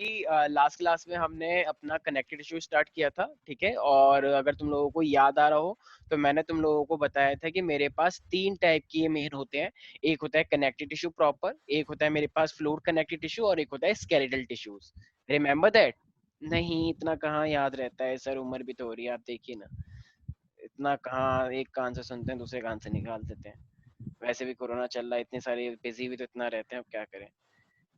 Last class में हमने अपना कनेक्टिव टिश्यू स्टार्ट किया था, ठीक है। और अगर तुम लोगों को याद आ रहा हो तो मैंने तुम लोगों को बताया था कि मेरे पास 3 टाइप की ये मेन होते हैं। एक होता है कनेक्टिव टिश्यू प्रॉपर, एक होता है मेरे पास फ्लूइड कनेक्टिव टिश्यू और एक होता है स्केलेटल टिश्यूज। Remember that? नहीं, इतना कहाँ याद रहता है सर, उम्र भी तो हो रही है, आप देखिए ना। इतना कहाँ एक कान से सुनते हैं दूसरे कान से निकाल देते हैं। वैसे भी कोरोना चल रहा है, इतने सारे बिजी भी तो इतना रहते हैं, अब क्या करें।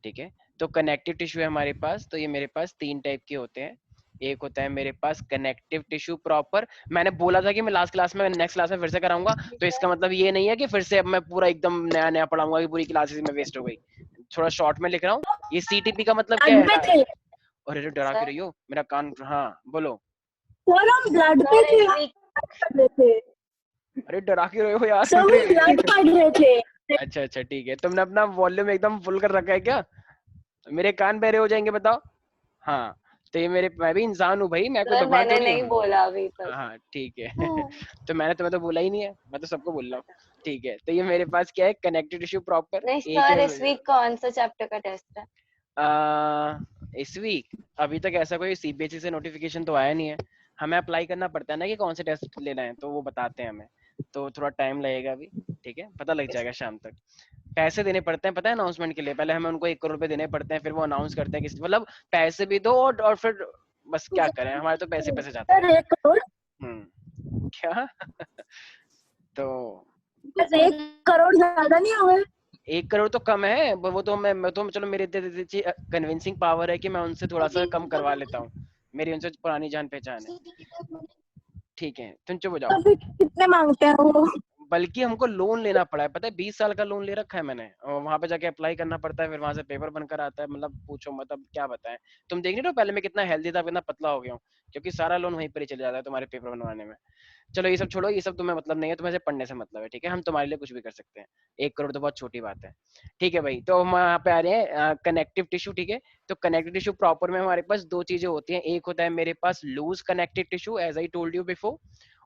ठीक है, तो कनेक्टिव टिश्यू है हमारे पास। तो ये मेरे पास 3 टाइप के होते हैं। एक होता है मेरे पास कनेक्टिव टिश्यू प्रॉपर। मैंने बोला था कि मैं लास्ट क्लास में नेक्स्ट क्लास में फिर से कराऊंगा, तो इसका मतलब ये नहीं है कि फिर से अब मैं पूरा एकदम नया नया पढ़ाऊंगा कि पूरी क्लासेस में वेस्ट हो गई। थोड़ा शॉर्ट में लिख रहा हूँ। ये सीटीपी का मतलब क्या ब्लड पे है? थे अरे डरा क्यों रही हो, मेरा कान। हाँ बोलो। सर, हम ब्लड पे थे, पढ़ रहे थे अरे डरा क्यों रहे हो यार सर, हम ब्लड पढ़ रहे थे। अच्छा अच्छा ठीक है, तुमने अपना वॉल्यूम एकदम फुल कर रखा है क्या? मेरे कान बहरे हो जाएंगे बताओ। हाँ, तो ये मेरे, मैं भी इंसान हूँ भाई, मैं कोई सर भगवान मैंने थोड़ी नहीं हूँ। बोला अभी तक। हाँ ठीक है तो मैंने तुम्हें तो बोला ही नहीं है, मैं तो सबको बोल रहा हूँ। ठीक है, तो ये मेरे पास क्या है, कनेक्टिव टिश्यू प्रॉपर। नहीं एक सर, इस वीक कौन सा चैप्टर का टेस्ट है? इस वीक अभी तक ऐसा कोई सीबीएसई से नोटिफिकेशन तो आया नहीं है। हमें अप्लाई करना पड़ता है ना कि कौन से टेस्ट लेना है, तो वो बताते हैं हमें। तो थोड़ा टाइम लगेगा अभी, ठीक है, पता लग जाएगा शाम तक। पैसे देने पड़ते हैं पता है अनाउंसमेंट के लिए, पहले हमें उनको 1 करोड़ रुपए देने पड़ते हैं, फिर वो अनाउंस करते हैं किसी, मतलब पैसे भी दो और फिर बस क्या करें, हमारे तो पैसे पैसे जाते सर, रहते 1 करोड़? हैं। क्या तो बस 1 करोड़ ज्यादा नहीं हुए? 1 करोड़ तो कम है, वो तो मैं तो चलो, मेरे कन्विंसिंग पावर है कि मैं उनसे थोड़ा सा कम करवा लेता हूँ। मेरी उनसे पुरानी जान पहचान है। ठीक है, तुम चुप हो जाओ। तो फिर कितने मांगते हैं वो? बल्कि हमको लोन लेना पड़ा है, पता है 20 साल का लोन ले रखा है मैंने, और वहां पे जाके अप्लाई करना पड़ता है, फिर वहां से पेपर बनकर आता है, मतलब पूछो मत, अब क्या बताएं। तुम देख रहे हो पहले मैं कितना हेल्दी था, कितना पतला हो गया हूँ, क्योंकि सारा लोन वहीं पर ही चले जाता है तुम्हारे पेपर बनवाने में। चलो ये सब छोड़ो, ये सब तुम्हें मतलब नहीं है, तुम्हें सिर्फ पढ़ने से मतलब है, ठीक है। हम तुम्हारे लिए कुछ भी कर सकते हैं, 1 करोड़ तो बहुत छोटी बात है। ठीक है भाई, तो हम यहाँ पे आ रहे हैं कनेक्टिव टिश्यू, ठीक है। तो कनेक्टिव टिश्यू प्रॉपर में हमारे पास 2 चीजें होती हैं। एक होता है मेरे पास loose connective tissue, as I told you before,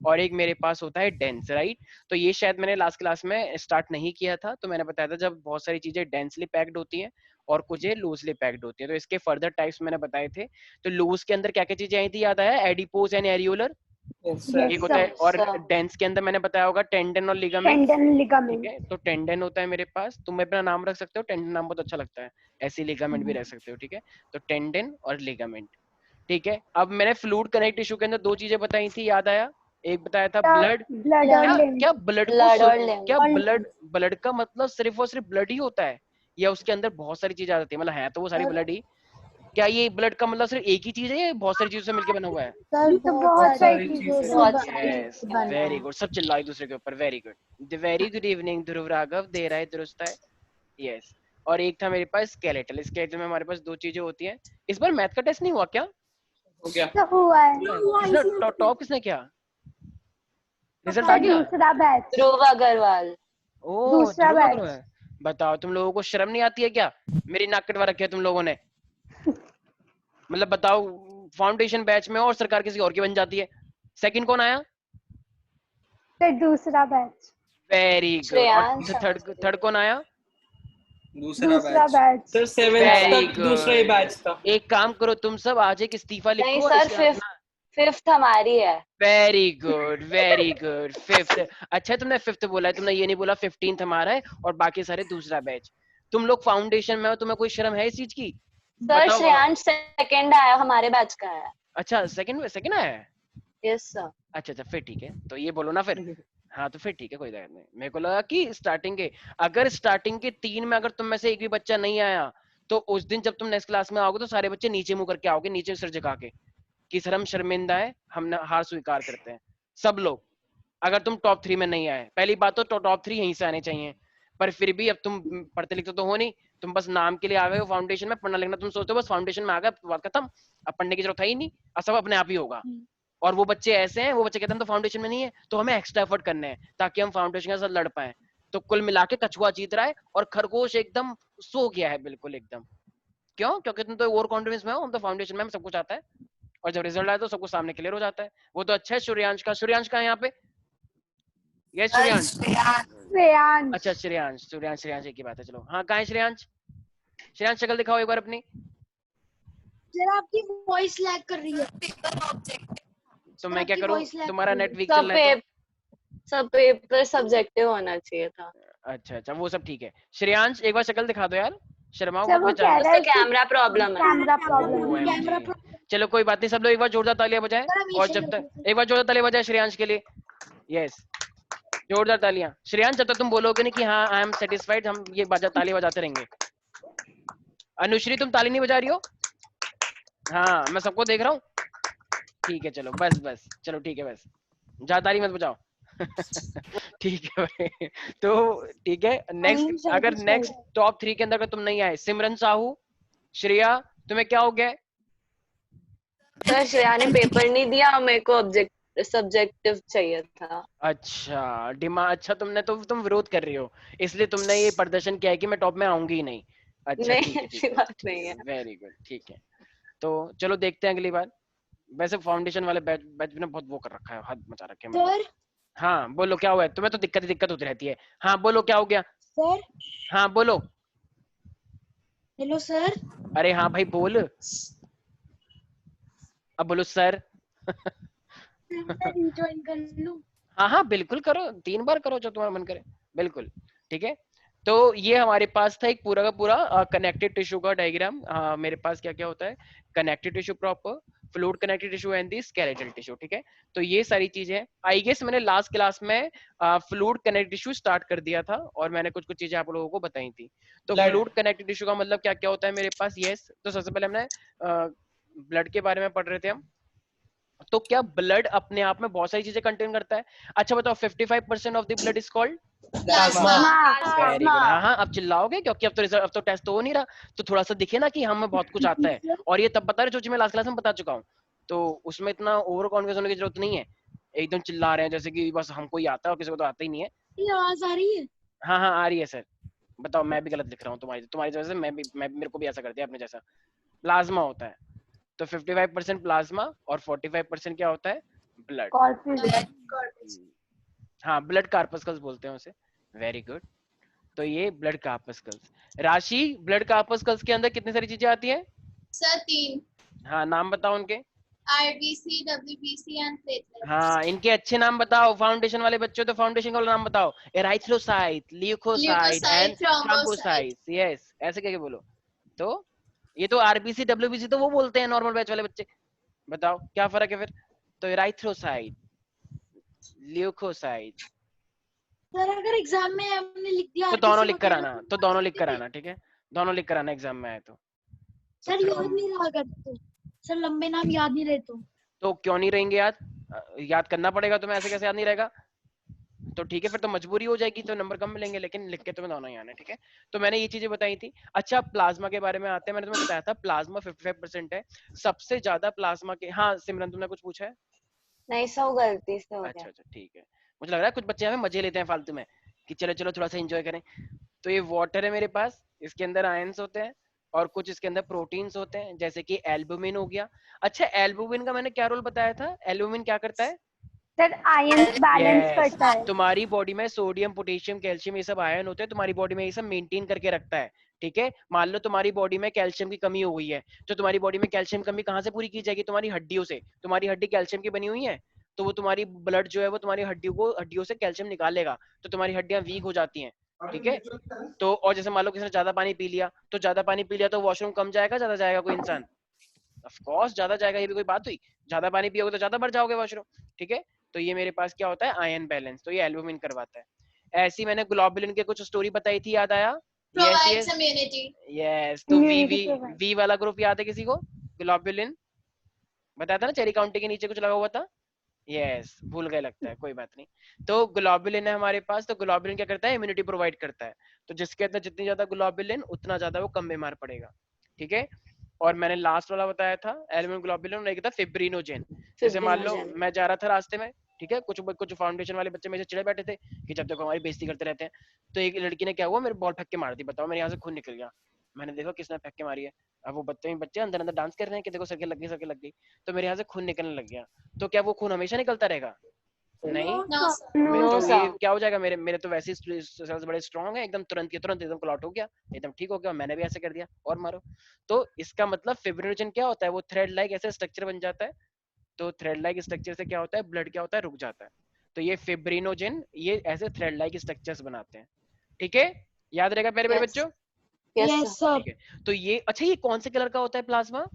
और एक मेरे पास होता है डेंस, राइट। तो ये शायद मैंने लास्ट क्लास में स्टार्ट नहीं किया था, तो मैंने बताया था जब बहुत सारी चीजें डेंसली पैक्ड होती हैं और कुछ लूजली पैक्ड होती है, तो इसके फर्दर टाइप्स मैंने बताए थे। तो लूज के अंदर क्या क्या चीजें आई थी, याद आया? एडिपोज एंड एरियोलर, एक होता है, और डेंस के अंदर मैंने बताया होगा टेंडन और लिगामेंट, टेंडन, ठीक लिगामेंट। है। तो टेंडन होता है मेरे पास, तुम अपना नाम रख सकते हो, टेंडन नाम बहुत अच्छा लगता है, ऐसे लिगामेंट भी रख सकते हो, ठीक है। तो टेंडन और लिगामेंट, ठीक है। अब मैंने फ्लूइड कनेक्टिव टिश्यू के अंदर 2 चीजें बताई थी, याद आया? एक बताया था ब्लड। ब्लड और क्या लिम्फ। क्या ब्लड को ब्लड और लिम्फ। क्या ब्लड, ब्लड का मतलब सिर्फ और सिर्फ ब्लड ही होता है, या उसके अंदर बहुत सारी चीजें आ जाती है, मतलब है तो वो सारी ब्लड ही। क्या ये ब्लड का मतलब सिर्फ एक ही चीज है या बहुत सारी चीजों से मिलकर बना हुआ है? सर, बहुत सारी चीजों बहुत से सारी यस, चीजें बना वेरी है। गुड, सब चिल्लाओ एक दूसरे के ऊपर, very good, very good evening Dhruv Raghav, दे रहा है दुरुस्त है। यस। और एक था मेरे पास स्केलेटल, स्केलेटल में हमारे पास 2 चीजें होती हैं। इस बार मैथ का टेस्ट नहीं हुआ क्या? हो गया। तो हुआ है। किसने टॉप किसने किया? रिजल्ट आ गया? दूसरा बैच। ध्रुव अग्रवाल। ओ दूसरा ध्रुव बैच। अग्रवाल। बताओ तुम लोगों को शर्म नहीं आती है क्या? मेरी नाक कटवा रखी है तुम लोगों ने, मतलब बताओ, फाउंडेशन बैच में और सरकार किसी और की बन जाती है। सेकंड कौन आया? फिर दूसरा बैच। Very good. और श्रेयांश थर्ड कौन आया? दूसरा बैच। सर 7th वेरी तक दूसरा ही गुड। बैच था। एक काम करो तुम सब, आज एक इस्तीफा नहीं लिखो और सर, इसके फिफ्थ अपना। फिफ्थ हमारी है। Very good very good, fifth. अच्छा तुमने फिफ्थ बोला है, तुमने ये नहीं बोला 15th हमारा है और बाकी सारे दूसरा बैच। तुम लोग फाउंडेशन में हो, तुम्हें कोई शर्म है इस चीज की? सर बताओ। श्रेयांश सेकंड आया, हमारे बैच का है। अच्छा सेकंड सेकंड आया है। Yes sir. अच्छा फिर ठीक है, तो ये बोलो ना फिर। हाँ तो फिर ठीक है, कोई दिक्कत नहीं। मेरे को लगा कि स्टार्टिंग के, अगर स्टार्टिंग के 3 में अगर तुम में से एक भी बच्चा नहीं आया, तो उस दिन जब तुम नेक्स्ट क्लास में आओगे तो सारे बच्चे नीचे मुंह करके आओगे, नीचे सिर झुका के, कि सर हम शर्मिंदा है, हम हार स्वीकार करते हैं, सब लोग। अगर तुम टॉप 3 में नहीं आए, पहली बात तो टॉप 3 यहीं से आने चाहिए, पर फिर भी अब तुम पढ़ते लिखते तो हो नहीं, तुम बस नाम के लिए आ गए हो फाउंडेशन में, पढ़ना लिखना तुम सोचते हो बस फाउंडेशन में आ गए बात खत्म, अब पढ़ने की जरूरत है ही नहीं, अब सब अपने आप ही होगा। और वो बच्चे ऐसे हैं, वो बच्चे कहते हैं हम तो फाउंडेशन में नहीं है, तो हमें एक्स्ट्रा एफर्ट करने हैं ताकि हम फाउंडेशन के साथ लड़ पाए। तो कुल मिला के कछुआ जीत रहा है और खरगोश एकदम सो गया है, बिल्कुल एकदम। क्यों? क्योंकि तुम तो ओवर कॉन्फिडेंस में हो, हम तो फाउंडेशन में, हमें सब कुछ आता है, और जब रिजल्ट आया तो सब कुछ सामने क्लियर हो जाता है। वो तो अच्छा है सूर्यांश का। सूर्यांश का है यहाँ पे? ये सूर्यांश। श्रेयांश। अच्छा श्रेयांश, सूर्यांश श्रेयांश एक ही बात है, चलो। हाँ कहाँ है श्रेयांश? श्रेयांश शक्ल दिखाओ एक बार अपनी। जरा आपकी वॉइस लैग कर रही है। तो मैं क्या आपकी करूँ? voice lag तुम्हारा कर रही नेट वीक चल रहा है तो सब पेपर सब्जेक्टिव होना चाहिए था। अच्छा वो सब ठीक है। श्रेयांश एक बार शक्ल दिखा दो यार, शर्माओ सर मत वो बेचारा। कह रहा उसको है कि कैमरा प्रॉब्लम है। कैमरा प्रॉब्लम है, OMG। Camera problem. चलो कोई बात नहीं, सब लोग एक बार जोरदार तालियां बजाएं। सर और हमेशा जब ही तक होता है। एक बार जोरदार तालियां बजाएं श्रेयांश के लिए। यस, जोरदार तालियां। श्रेयांश जब तक तुम बोलोगे नहीं कि हाँ आई एम सेटिस्फाइड, हम ये ताली बजाते रहेंगे। अनुश्री तुम ताली नहीं बजा रही हो? हाँ मैं सबको देख रहा हूँ। ठीक है चलो बस बस, चलो ठीक है बस, ज्यादा ताली मत बजाओ। ठीक है भाई। तो ठीक है, नेक्स्ट अगर नेक्स्ट टॉप 3 के अंदर अगर तुम नहीं आए, सिमरन साहू, श्रेया, तुम्हें क्या हो गया है? सर श्रेया ने पेपर नहीं दिया, मेरे को सब्जेक्टिव चाहिए था। अच्छा डिमांड, अच्छा तुम विरोध कर रही हो, इसलिए तुमने ये प्रदर्शन किया है कि मैं टॉप में आऊंगी ही नहीं। अच्छा नहीं ठीक है ऐसी ठीक बात है नहीं है। वेरी गुड ठीक है। तो चलो देखते हैं अगली बार। वैसे फाउंडेशन वाले बैच बैच ने बहुत वो कर रखा है, हद मचा रखी है मतलब। सर हाँ बोलो क्या हुआ है? तुम्हें तो दिक्कत होती रहती है। हाँ बोलो क्या हो गया? सर हाँ बोलो। Hello sir. अरे हाँ भाई बोल, अब बोलो सर। मैं रिज्वाइन कर लूं? हाँ हाँ बिल्कुल करो, 3 बार करो जो तुम्हारा मन करे, बिल्कुल ठीक है। तो ये हमारे पास था एक पूरा का पूरा कनेक्टेड टिश्यू का डायग्राम। मेरे पास क्या क्या होता है, connected tissue proper, fluid connected tissue and the skeletal tissue, ठीक है। तो ये सारी चीजें हैं। आई गेस मैंने लास्ट क्लास में फ्लूइड कनेक्टेड टिश्यू स्टार्ट कर दिया था और मैंने कुछ कुछ चीजें आप लोगों को बताई थी। तो फ्लूइड कनेक्टेड टिश्यू का मतलब क्या क्या होता है मेरे पास? यस, तो सबसे पहले हमने ब्लड के बारे में पढ़ रहे थे हम। तो क्या ब्लड अपने आप में बहुत सारी चीजें कंटेन करता है? अच्छा बताओ, 55% of the blood is called plasma. Very good. हाँ हाँ अब चिल्लाओगे क्योंकि अब तो टेस्ट तो हो नहीं रहा, तो थोड़ा सा दिखे ना कि हमें बहुत कुछ आता है। और ये तब बता रहे जो चीज मैं लास्ट क्लास में बता चुका हूँ, तो उसमें इतना ओवर कॉन्फिडेंस होने की जरूरत नहीं है। एकदम चिल्ला रहे हैं जैसे कि बस हमको ही आता है और किसी को तो आता ही नहीं है। ये आवाज आ रही है? हाँ हाँ आ रही है सर। बताओ, मैं भी गलत लिख रहा हूँ तुम्हारी तुम्हारी वजह से, मैं मेरे को भी ऐसा कर दिया अपने जैसा। प्लाज्मा होता है, तो 55% प्लाज्मा और 45% क्या होता है? ब्लड। हाँ ब्लड कार्पस्कल्स बोलते हैं उसे। Very good. तो ये ब्लड कार्पस्कल्स। राशि, ब्लड कार्पस्कल्स के अंदर कितनी सारी चीजें आती हैं? सर 3 हाँ नाम बताओ उनके। RBC, WBC and platelets. हाँ इनके अच्छे नाम बताओ, फाउंडेशन वाले बच्चों तो फाउंडेशन का नाम बताओ। Erythrocyte, leukocyte and leukocyte, thrombocyte. Thrombocyte. Yes ऐसे क्या बोलो। तो ये तो आरबीसी डब्ल्यूबीसी तो वो बोलते हैं नॉर्मल बैच वाले बच्चे। बताओ क्या फर्क है फिर? तो एराइथ्रोसाइट, ल्यूकोसाइट। सर अगर एग्जाम में हमने लिख दिया तो दोनों आरबीसी लिख कर वगैरह आना, तो तो मान दोनों लिख सकते कर थे? आना, ठीक है। दोनों लिख कर आना एग्जाम में आए तो सर याद नहीं रहा करते। सर लंबे नाम याद नहीं रहे तो क्यों नहीं रहेंगे याद? याद करना पड़ेगा तुम्हें, ऐसे कैसे याद नहीं रहेगा? तो ठीक है फिर तो मजबूरी हो जाएगी, तो नंबर कम मिलेंगे, लेकिन लिख के तुम्हें दोनों ही आने, ठीक है। तो मैंने ये चीजें बताई थी। अच्छा प्लाज्मा के बारे में आते हैं, मैंने तुम्हें बताया था प्लाज्मा 55% है। सबसे ज्यादा प्लाज्मा के, हाँ सिमरन तुमने कुछ पूछा है? नहीं सर वो गलती से हो गया। अच्छा ठीक है। मुझे लग रहा है कुछ बच्चे हमें मजे लेते हैं फालतू में कि चलो चलो थोड़ा सा एंजॉय करें। तो ये वाटर है मेरे पास, इसके अंदर आयंस होते हैं और कुछ इसके अंदर प्रोटीन्स होते हैं, जैसे कि एल्बुमिन हो गया। अच्छा एल्बुमिन का मैंने क्या रोल बताया था? एल्बुमिन क्या करता है? सर आयन बैलेंस Yes, करता है। तुम्हारी बॉडी में सोडियम पोटेशियम कैल्शियम ये सब आयन होते हैं, तुम्हारी बॉडी में ये सब मेंटेन करके रखता है, ठीक है। मान लो तुम्हारी बॉडी में कैल्शियम की कमी हो गई है, तो तुम्हारी बॉडी में कैल्शियम कमी कहाँ से पूरी की जाएगी? तुम्हारी हड्डियों से। तुम्हारी हड्डी कैल्शियम की बनी हुई है, तो वो तुम्हारी ब्लड जो है वो तुम्हारी हड्डियों से कैल्शियम निकालेगा, तो तुम्हारी हड्डियां वीक हो जाती हैं, ठीक है। तो और जैसे मान लो किसी ने ज्यादा पानी पी लिया, तो ज्यादा पानी पी लिया तो वॉशरूम कम जाएगा ज्यादा जाएगा कोई इंसान? ऑफ कोर्स ज्यादा जाएगा, ये भी कोई बात हुई? ज्यादा पानी पियोगे तो ज्यादा बढ़ जाओगे वॉशरूम, ठीक है। तो ये मेरे पास क्या होता है? आयन बैलेंस, तो ये एल्बुमिन करवाता है। ऐसी मैंने ग्लोबुलिन के कुछ स्टोरी बताई थी, याद आया? Yes provides yes immunity. Yes. तो वी वाला ग्रुप याद है किसी को? ग्लोबुलिन बताया था ना, चेरी काउंटी के नीचे कुछ लगा हुआ था। यस भूल गए लगता है, कोई बात नहीं। तो ग्लोबुलिन है हमारे पास, तो ग्लोबुलिन क्या करता है? इम्यूनिटी प्रोवाइड करता है। तो जिसके अंदर जितनी ज्यादा ग्लोबुलिन उतना ज्यादा वो कम बीमार पड़ेगा, ठीक है। और मैंने लास्ट वाला बताया था एल्बुमिन ग्लोबुलिन, और एक था फिब्रिनोजेन। जैसे मान लो फिब्रिनोजेन। मैं जा रहा था रास्ते में, ठीक है, कुछ कुछ फाउंडेशन वाले बच्चे मेरे से चिढ़े बैठे थे कि जब देखो हमारी बेइज्जती करते रहते हैं। तो एक लड़की ने क्या हुआ, मेरे बॉल फेंक के मार दी। बताओ मेरे यहाँ से खून निकल गया। मैंने देखा किसने फेंक के मारी है। अब वो बच्चे बच्चे अंदर अंदर डांस कर रहे हैं कि देखो सके लग गई, सके लग गई। तो मेरे यहाँ से खून निकलने लग गया। तो क्या वो खून हमेशा निकलता रहेगा? नहीं No, sir. मैं No, तो sir. ये क्या हो जाएगा, मेरे मेरे तो वैसे ही सेल्स बड़े स्ट्रांग है, एकदम तुरंत के तुरंत एकदम क्लॉट हो गया, एकदम ठीक हो गया, मैंने भी ऐसे कर दिया और मारो। तो इसका मतलब फिब्रिनोजन क्या होता है, वो थ्रेड लाइक ऐसे स्ट्रक्चर बन जाता है। तो थ्रेड लाइक स्ट्रक्चर से क्या होता है, ब्लड क्या होता है, रुक जाता है। तो ये फिब्रिनोजन ये ऐसे थ्रेड लाइक स्ट्रक्चर्स बनाते हैं। ठीक है, याद रहेगा मेरे Yes. बच्चों? Yes, sir. ठीक है, तो ये अच्छा ये कौन से कलर का होता है प्लाज्मा?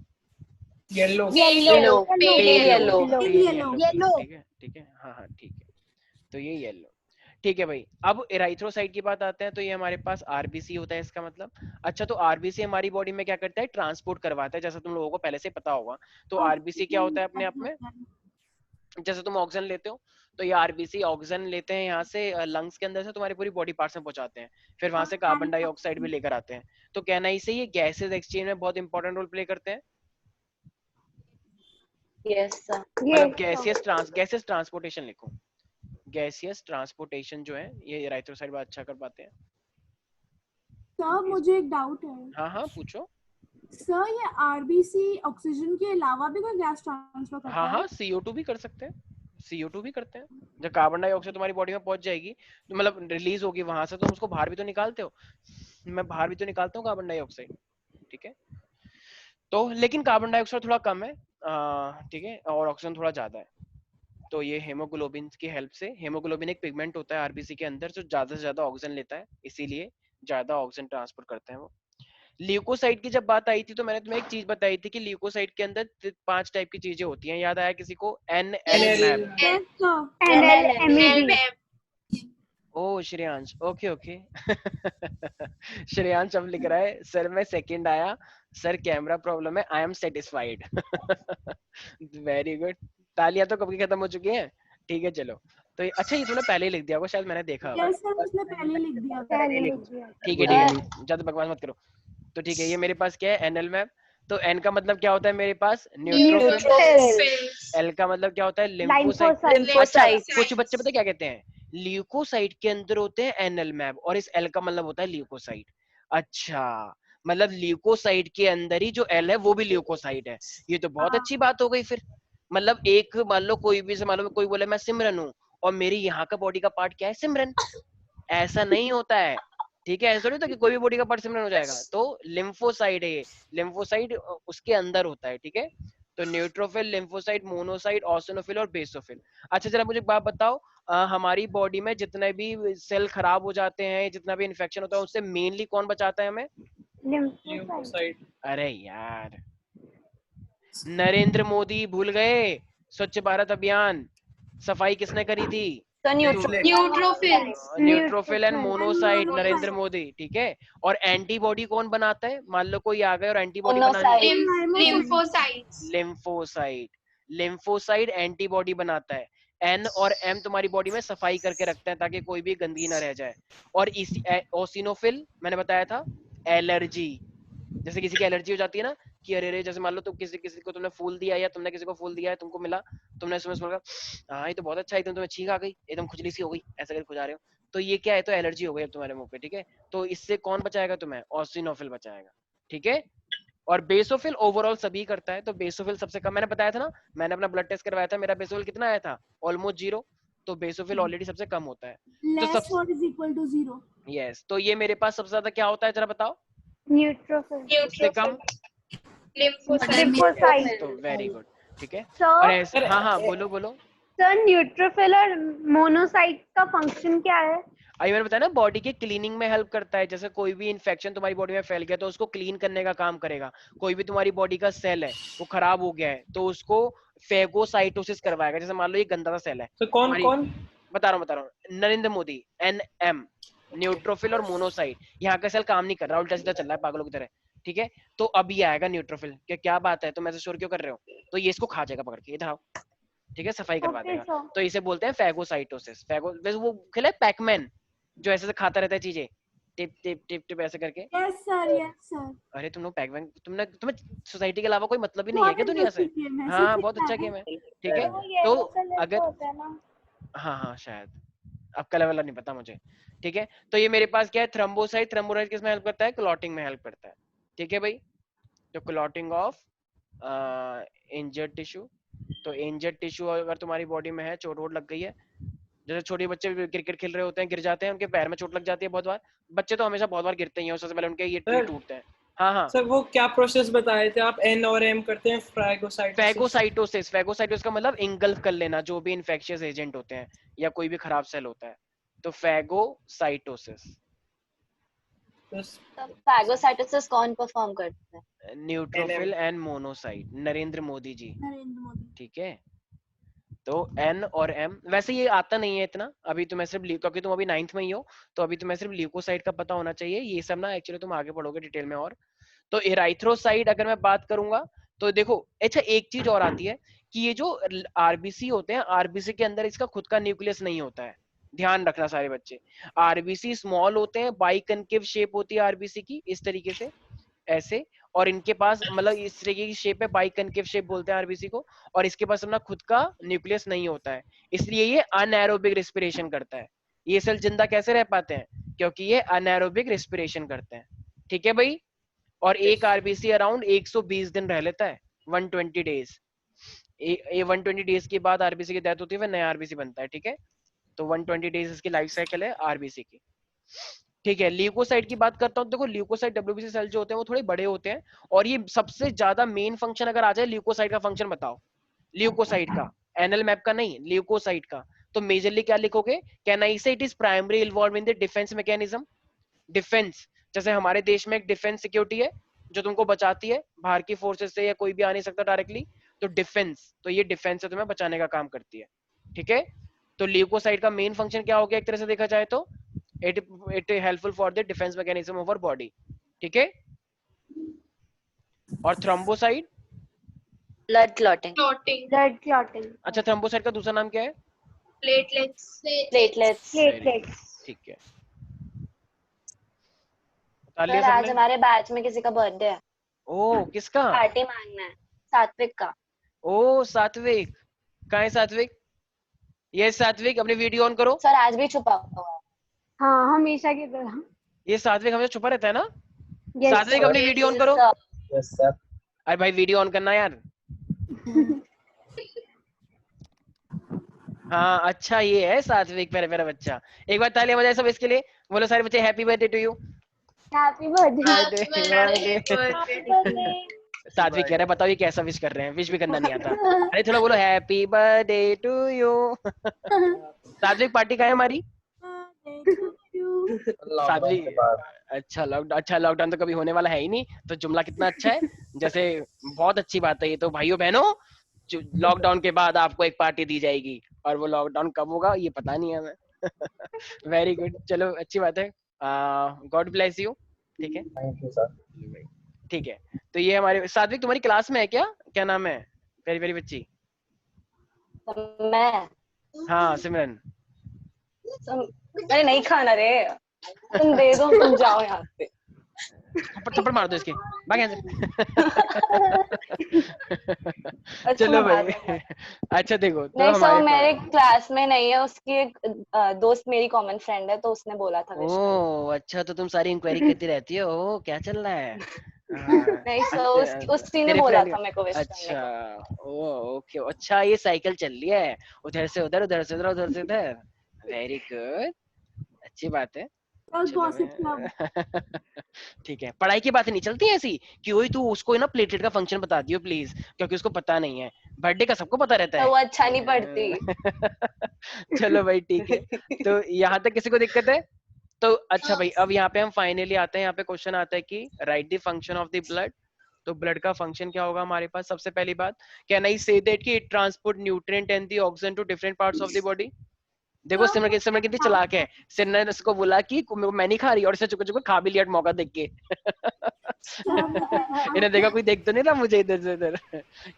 Yellow Yellow. पेल Pale yellow, yellow. Pale yellow, ठीक है ठीक है, हाँ हाँ ठीक है। तो ये येलो, ठीक है भाई। अब एराइथ्रोसाइट की बात आते हैं, तो ये हमारे पास आरबीसी होता है इसका मतलब। अच्छा, तो आरबीसी हमारी बॉडी में क्या करता है, ट्रांसपोर्ट करवाता है, जैसा तुम लोगों को पहले से पता होगा। तो आरबीसी क्या होता है अपने आप में, जैसे तुम ऑक्सीजन लेते हो, तो ये आरबीसी ऑक्सीजन लेते हैं यहाँ से लंग्स के अंदर से, तुम्हारी पूरी बॉडी पार्ट्स में पहुंचाते हैं, फिर वहां से कार्बन डाइऑक्साइड भी लेकर आते हैं। तो कहना ही से ये गैसेज एक्सचेंज में बहुत इंपॉर्टेंट रोल प्ले करते हैं। Yes, sir. मतलब गैसियस ट्रांसपोर्टेशन लिखो, गैसियस ट्रांसपोर्टेशन जो है ये एराइथ्रोसाइट बहुत अच्छा कर पाते हैं। सर मुझे एक डाउट है हाँ हाँ पूछो। सर, ये आरबीसी ऑक्सीजन के अलावा भी कोई गैस ट्रांसफर करता हाँ है? हाँ CO2 भी कर सकते हैं, CO2 भी करते हैं। जब कार्बन डाइऑक्साइड तुम्हारी बॉडी में पहुंच जाएगी, तो मतलब रिलीज होगी वहां से, तुम उसको बाहर भी तो निकालते हो, मैं बाहर भी तो निकालता हूँ कार्बन डाइऑक्साइड, ठीक है। तो लेकिन कार्बन डाइऑक्साइड थोड़ा कम है, ठीक है, और ऑक्सीजन थोड़ा ज्यादा है। तो ये हेमोग्लोबिन की हेल्प से, हेमोग्लोबिन एक पिगमेंट होता है आरबीसी के अंदर जो ज्यादा से ज्यादा ऑक्सीजन लेता है, इसीलिए ज्यादा ऑक्सीजन ट्रांसफर करते हैं वो। ल्यूकोसाइट की जब बात आई थी, तो मैंने तुम्हें एक चीज बताई थी कि ल्यूकोसाइट के अंदर 5 टाइप की चीजें होती हैं, याद आया किसी को? NL-MAB। Yes sir. NL-MAB. ओ श्रेयांश, ओके ओके। श्रेयांश अब लिख रहा है, सर मैं सेकंड आया, सर कैमरा प्रॉब्लम है, I am satisfied. Very good, तालियां तो कब की खत्म हो चुकी हैं। ठीक है चलो, तो अच्छा ये तूने पहले ही लिख दिया होगा, शायद मैंने देखा होगा। यस सर, उसने पहले लिख दिया था। ठीक है ठीक है, ज्यादा बकवास मत करो। तो ठीक है, ये मेरे पास क्या है, एनएल मैप। तो एन का मतलब क्या होता है मेरे पास, न्यूट्रोफिल। एल का मतलब क्या होता है, लिम्फोसाइट। अच्छा, Lymphocytes. कुछ बच्चे पता क्या कहते हैं, ल्यूकोसाइट के अंदर होते हैं एनएल मैप, और इस एल का मतलब होता है ल्यूकोसाइट। अच्छा, मतलब ल्यूकोसाइट के अंदर ही जो एल है वो भी ल्यूकोसाइट है। ये तो बहुत अच्छी बात हो गई फिर। मतलब एक मान लो कोई भी से, मान लो कोई बोले मैं सिमरन हूँ, और मेरी यहाँ का बॉडी का पार्ट क्या है, सिमरन। ऐसा नहीं होता है, ठीक है, ऐसा नहीं होता कि कोई भी बॉडी का पार्ट सिमरन हो जाएगा। तो लिम्फोसाइट है ये, लिम्फोसाइट उसके अंदर होता है, ठीक है। तो न्यूट्रोफिल, लिम्फोसाइट, मोनोसाइट, ऑसिनोफिल और बेसोफिल। अच्छा जरा मुझे एक बात बताओ, हमारी बॉडी में जितने भी सेल खराब हो जाते हैं, जितना भी इन्फेक्शन होता है, उससे मेनली कौन बचाता है हमें? अरे यार, नरेंद्र मोदी भूल गए, स्वच्छ भारत अभियान, सफाई किसने करी थी? So Neutrophils. Neutrophil and monocyte, Narendra Modi, ठीक है। और एंटीबॉडी कौन बनाता है, मान लो कोई आ गए और एंटीबॉडी बनानी, Lymphocytes. लिम्फोसाइट। लिम्फोसाइट एंटीबॉडी बनाता है। एन और एम तुम्हारी बॉडी में सफाई करके रखते हैं ताकि कोई भी गंदगी ना रह जाए। और इसी ओसिनोफिल मैंने बताया था, एलर्जी, जैसे किसी की एलर्जी हो जाती है ना, कि अरे रे, जैसे मान लो तुम किसी किसी को तुमने फूल दिया, या तुमने किसी को फूल दिया है, तुमको मिला, तुमने सुबह सुबह हाँ ये तो बहुत अच्छा है, एकदम तुम्हें छींक आ गई, एकदम खुजली सी हो गई, ऐसा करके खुजा रहे हो, तो ये क्या है, तो एलर्जी हो गई अब तुम्हारे मुंह पे, ठीक है। तो इससे कौन बचाएगा तुम्हें, ऑसिनोफिल बचाएगा, ठीक है। और बेसोफिल ओवरऑल सभी करता है, तो बेसोफिल सबसे कम, मैंने बताया था ना, मैंने अपना ब्लड टेस्ट करवाया था, मेरा बेसोफिल कितना आया था, ऑलमोस्ट 0। तो बेसोफिल ऑलरेडी सबसे कम होता है। तो लेस सब और इज इक्वल टू 0। यस, तो ये मेरे पास सबसे ज्यादा क्या होता है, जरा बताओ? Neutrophil. उससे कम Lymphocyte. तो वेरी गुड, ठीक है। Sir, और ऐसे हाँ हाँ बोलो बोलो। सर न्यूट्रोफिल और मोनोसाइट का फंक्शन क्या है? अभी मैंने बताया ना, बॉडी के क्लीनिंग में हेल्प करता है, जैसे कोई भी इन्फेक्शन तुम्हारी बॉडी में फैल गया तो उसको क्लीन करने का काम करेगा। कोई भी तुम्हारी बॉडी का सेल है वो खराब हो गया है, तो उसको फेगोसाइटोसिस करवाएगा। जैसे मान लो ये गंदा सा सेल है, तो कौन बता रहा हूँ, नरेंद्र मोदी, NM, न्यूट्रोफिल और मोनोसाइट। यहाँ का सेल काम नहीं कर रहा, उल्टा सीधा चल रहा है पागलों की तरह, ठीक है। तो अभी आएगा न्यूट्रोफिल, क्या बात है, तुम ऐसे शोर क्यों कर रहे हो, तो ये इसको खा जाएगा पकड़ के, इधर आओ, ठीक है, सफाई करवा Okay, देगा। sir. तो इसे बोलते हैं फेगोसाइटोसिस। वैसे वो खेला है पैकमैन, जो ऐसे से खाता रहता है चीजें, टिप टिप टिप टिप ऐसे करके। Yes sir, yes sir. अरे तुम लोग पैकमैन, तुम्हें सोसाइटी के अलावा कोई मतलब ही नहीं है क्या दुनिया से? हाँ बहुत अच्छा गेम है, ठीक है। तो अगर हाँ हाँ शायद आपका लेवल नहीं पता मुझे, ठीक है। तो ये मेरे पास क्या है, थ्रोम्बोसाइट। थ्रोम्बोसाइट किस में हेल्प करता है, क्लॉटिंग में हेल्प करता है, ठीक है भाई। तो क्लॉटिंग ऑफ इंजर्ड टिश्यू, तो इंजर्ड टिश्यू अगर तुम्हारी बॉडी में है, चोट वोट लग गई है, जैसे छोटे बच्चे क्रिकेट खेल रहे होते हैं, गिर जाते हैं, उनके पैर में चोट लग जाती है बहुत बार, बच्चे तो हमेशा बहुत बार गिरते ही हैं, सबसे पहले उनके ये सर, टूटते हैं। हाँ हाँ सर वो क्या प्रोसेस बताए थे आप, एन और एम करते हैं, फैगोसाइटोसिस। फैगोसाइटोसिस का मतलब इंगल्फ कर लेना जो भी इन्फेक्शियस एजेंट होते हैं या कोई भी खराब सेल होता है, तो फैगोसाइटोसिस। तो फैगोसाइटोसिस कौन परफॉर्म करता है? Neutrophil and monocyte, Narendra Modi ji, Narendra Modi. ठीक है। तो एन और एम, वैसे ये आता नहीं है इतना अभी, तुम्हें सिर्फ क्योंकि तुम अभी 9th में ही हो, तो अभी तुम्हें सिर्फ ल्यूकोसाइट का पता होना चाहिए, ये सब ना एक्चुअली तुम आगे पढ़ोगे डिटेल में। और तो एराइथ्रोसाइट अगर मैं बात करूंगा तो देखो, अच्छा एक चीज और आती है कि ये जो आरबीसी होते हैं, आरबीसी के अंदर इसका खुद का न्यूक्लियस नहीं होता है, ध्यान रखना सारे बच्चे। आरबीसी स्मॉल होते हैं, बाइकनकेव शेप होती है आरबीसी की, इस तरीके से ऐसे, और इनके पास मतलब इस तरीके की शेप है, बाइकनकेव शेप बोलते हैं आरबीसी को, और इसके पास अपना खुद का न्यूक्लियस नहीं होता है, इसलिए ये अनएरोबिक रेस्पिरेशन करता है। ये सेल जिंदा कैसे रह पाते हैं? क्योंकि ये अनएरोबिक रेस्पिरेशन करते हैं, ठीक है भाई। और एक आरबीसी अराउंड 120 दिन रह लेता है, 120 डेज। ये 120 डेज के बाद आरबीसी की डेथ होती है, फिर नया आरबीसी बनता है, ठीक है। तो 120 डेज इसकी लाइफ साइकिल है आरबीसी की, ठीक है। ल्यूकोसाइट की बात करता हूँ, देखो ल्यूकोसाइट डब्ल्यूबीसी सेल जो होते हैं वो थोड़े बड़े होते हैं, और ये सबसे ज्यादा मेन फंक्शन अगर आ जाए ल्यूकोसाइट का फंक्शन बताओ, ल्यूकोसाइट का, एनएल मैप का नहीं, ल्यूकोसाइट का, तो मेजरली क्या लिखोगे? कैन आई से it is primary involve in the defence mechanism. Defence, जैसे हमारे देश में एक डिफेंस सिक्योरिटी है जो तुमको बचाती है बाहर की फोर्सेस से, या कोई भी आ नहीं सकता डायरेक्टली, तो डिफेंस, तो ये डिफेंस से तुम्हें बचाने का काम करती है, ठीक है। तो ल्यूकोसाइट का मेन फंक्शन क्या हो गया एक तरह से देखा जाए तो, it helpful for the defence mechanism of our body, ठीक है। और thrombocyte, blood clotting. Clotting. Blood clotting, अच्छा थ्रोम्बोसाइट का दूसरा नाम क्या है? Platelets. प्लेटलेट्स। प्लेटलेट्स। ठीक है, सर आज हमारे बैच में किसी का बर्थडे है, ओ किसका? पार्टी मांगना है, सात्विक का। ओ सात्विक, कहाँ है सात्विक? ये सात्विक अपनी वीडियो ऑन करो। सर आज भी छुपा हुआ है। हाँ हमेशा की तरह। ये सात्विक हमेशा छुपा रहता है ना? Yes, सात्विक sir. अपनी वीडियो ऑन करो। Yes sir. अरे भाई वीडियो ऑन करना यार। हाँ अच्छा ये है सात्विक, मेरा मेरा बच्चा। एक बार तालियां बजाए सब इसके लिए, बोलो सारे बच्चे happy birthday to you. Happy birthday. Satvik कह रहा है, बताओ ये कैसा विश कर रहे हैं, विश भी करना नहीं आता। अरे थोड़ा बोलो हैप्पी बर्थडे टू यू। सात्विक पार्टी कहाँ है हमारी? सात्विक, अच्छा लॉकडाउन तो कभी होने वाला है ही नहीं, तो जुमला कितना अच्छा है, जैसे बहुत अच्छी बात है ये तो। भाइयों बहनों, लॉकडाउन के बाद आपको एक पार्टी दी जाएगी, और वो लॉकडाउन कब होगा ये पता नहीं है हमें। वेरी गुड, चलो अच्छी बात है, गॉड ब्लेस यू, ठीक है। Thank you sir. ठीक है, तो ये हमारे सात्विक तुम्हारी क्लास में है क्या? क्या नाम है प्यारी प्यारी बच्ची? मैं हाँ सिमरन। अरे नहीं खाना रे, तुम दे दो, तुम जाओ यहाँ से। थप्पड़ मार दो इसके, भाग यहाँ से। अच्छा, चलो मैं भाई। अच्छा देखो तो नहीं सर, हमारे मेरे क्लास में नहीं है, उसकी एक दोस्त मेरी कॉमन फ्रेंड है, तो उसने बोला था wish करने। ओ अच्छा, तो तुम सारी इंक्वायरी करती रहती हो, ओ क्या चल रहा है? हाँ, नहीं सर, अच्छा, उसी ने तेरे बोला friend- था मेरे को wish करने अच्छा को। ओ ओके, अच्छा ये साइकिल चल रही है, उधर से उधर, उधर से उधर, उधर से उधर। वेरी गुड, अच्छी बात है। गॉसिप चलो क्लब। ठीक है, पढ़ाई की बातें नहीं चलती ऐसी कि वही तू उसको ना प्लेटलेट का फंक्शन बता दियो प्लीज, क्योंकि उसको पता नहीं है, बर्थडे का सबको पता रहता तो है। वो अच्छा नहीं पढ़ती। चलो भाई ठीक है, तो यहाँ तक किसी को दिक्कत है? तो अच्छा भाई, अब यहाँ पे हम फाइनली आते हैं, यहाँ पे क्वेश्चन आता है कि right the function of the blood. तो ब्लड का फंक्शन क्या होगा हमारे पास? सबसे पहली बात, कैन आई से दैट कि it transport nutrient and the oxygen to different parts of the body. देखो सिमरन कितनी चालाक है, सिमरन ने उसको बोला कि मैं नहीं खा रही, और इसे चुप चुप खा भी लिया मौका देख के। इन्हें देखा कोई देख तो नहीं रहा मुझे इधर से उधर।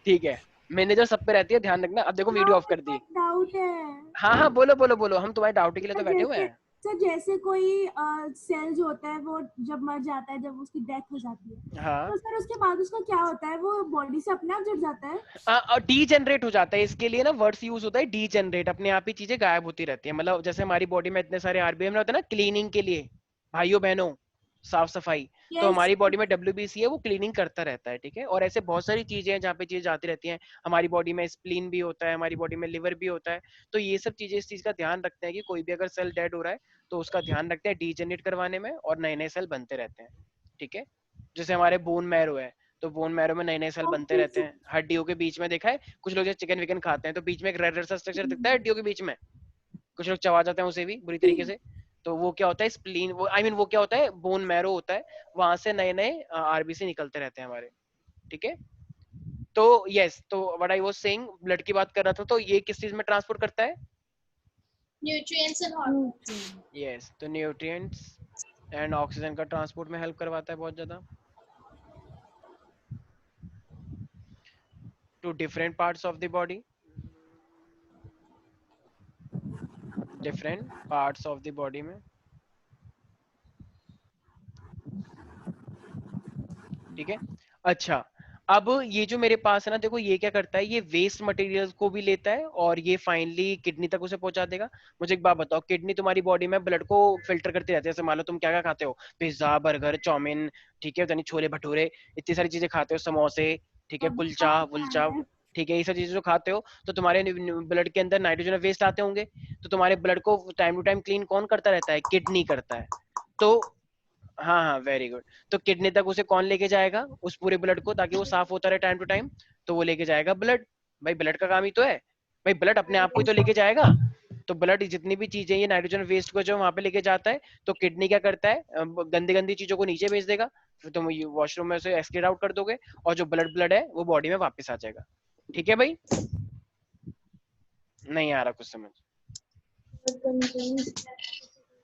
ठीक है, मैंने जो सब पे रहती है ध्यान रखना। अब देखो वीडियो ऑफ कर दी। डाउट है हाँ हाँ बोलो बोलो बोलो, हम तुम्हारे डाउट के लिए तो बैठे हुए हैं। सर, जैसे कोई सेल जो होता है वो जब मर जाता है, जब उसकी डेथ हो जाती है, हाँ तो सर उसके बाद उसका क्या होता है? वो बॉडी से अपने आप जुड़ जाता है? और डीजेनरेट हो जाता है। इसके लिए ना वर्ड्स यूज होता है डीजेनरेट, अपने आप ही चीजें गायब होती रहती है। मतलब जैसे हमारी बॉडी में इतने सारे आरबीएम होते हैं ना क्लीनिंग के लिए, भाइयों बहनों, साफ सफाई, तो हमारी बॉडी में WBC है वो क्लीनिंग करता रहता है, ठीक है। और ऐसे बहुत सारी चीजें हैं जहाँ पे चीजें जाती रहती हैं, हमारी बॉडी में स्प्लीन भी होता है, हमारी बॉडी में लिवर भी होता है, तो ये सब चीजें इस चीज का ध्यान रखते हैं कि कोई भी अगर सेल डेड हो रहा है तो उसका ध्यान रखते हैं डीजेनरेट करवाने में, और नए नए सेल बनते रहते हैं, ठीक है। जैसे हमारे बोन मैरो है, तो बोन मैरो में नए नए सेल बनते रहते हैं। हड्डियों के बीच में देखा है कुछ लोग चिकन विकन खाते हैं तो बीच में एक रेड रेड सा स्ट्रक्चर दिखता है हड्डियों के बीच में, कुछ लोग चबा जाते हैं उसे भी बुरी तरीके से, तो वो क्या होता है स्प्लीन, वो आई मीन वो क्या होता है बोन मैरो होता है, वहां से नए नए RBC निकलते रहते हैं हमारे, ठीक है। तो यस, तो what I was saying, blood की बात कर रहा था, तो ये किस चीज में ट्रांसपोर्ट करता है? Nutrients and hormones. यस, तो न्यूट्रिएंट्स एंड ऑक्सीजन का ट्रांसपोर्ट में हेल्प करवाता है बहुत ज्यादा to different parts of the body, different parts of the body में, ठीक है। अच्छा, अब ये जो मेरे पास है ना, देखो ये क्या करता है, ये वेस्ट मटेरियल्स को भी लेता है और ये फाइनली किडनी तक उसे पहुंचा देगा। मुझे एक बात बताओ, किडनी तुम्हारी बॉडी में ब्लड को फिल्टर करती रहती है, जैसे मान लो तुम क्या क्या खाते हो, पिज्जा, बर्गर, चाउमीन, ठीक है, यानी छोले भटूरे, इतनी सारी चीजें खाते हो, समोसे, ठीक है, कुलचा वुलचा, ठीक है, ये सब चीजें जो खाते हो, तो तुम्हारे ब्लड के अंदर नाइट्रोजन वेस्ट आते होंगे, तो तुम्हारे ब्लड को टाइम टू टाइम क्लीन कौन करता रहता है? किडनी करता है। तो हाँ हाँ, वेरी गुड। तो किडनी तक उसे कौन लेके जाएगा, उस पूरे ब्लड को, ताकि वो साफ होता रहे टाइम टू टाइम, तो वो लेके जाएगा ब्लड। भाई ब्लड का काम ही तो है, भाई ब्लड अपने आप को ही तो लेके जाएगा। तो ब्लड जितनी भी चीजें, ये नाइट्रोजन वेस्ट को जो वहां पे लेके जाता है, तो किडनी क्या करता है, गंदी गंदी चीजों को नीचे भेज देगा, फिर तुम वॉशरूम में से एक्सक्रीट आउट कर दोगे, और जो ब्लड है वो बॉडी में वापस आ जाएगा, ठीक है भाई? नहीं आ रहा कुछ समझ?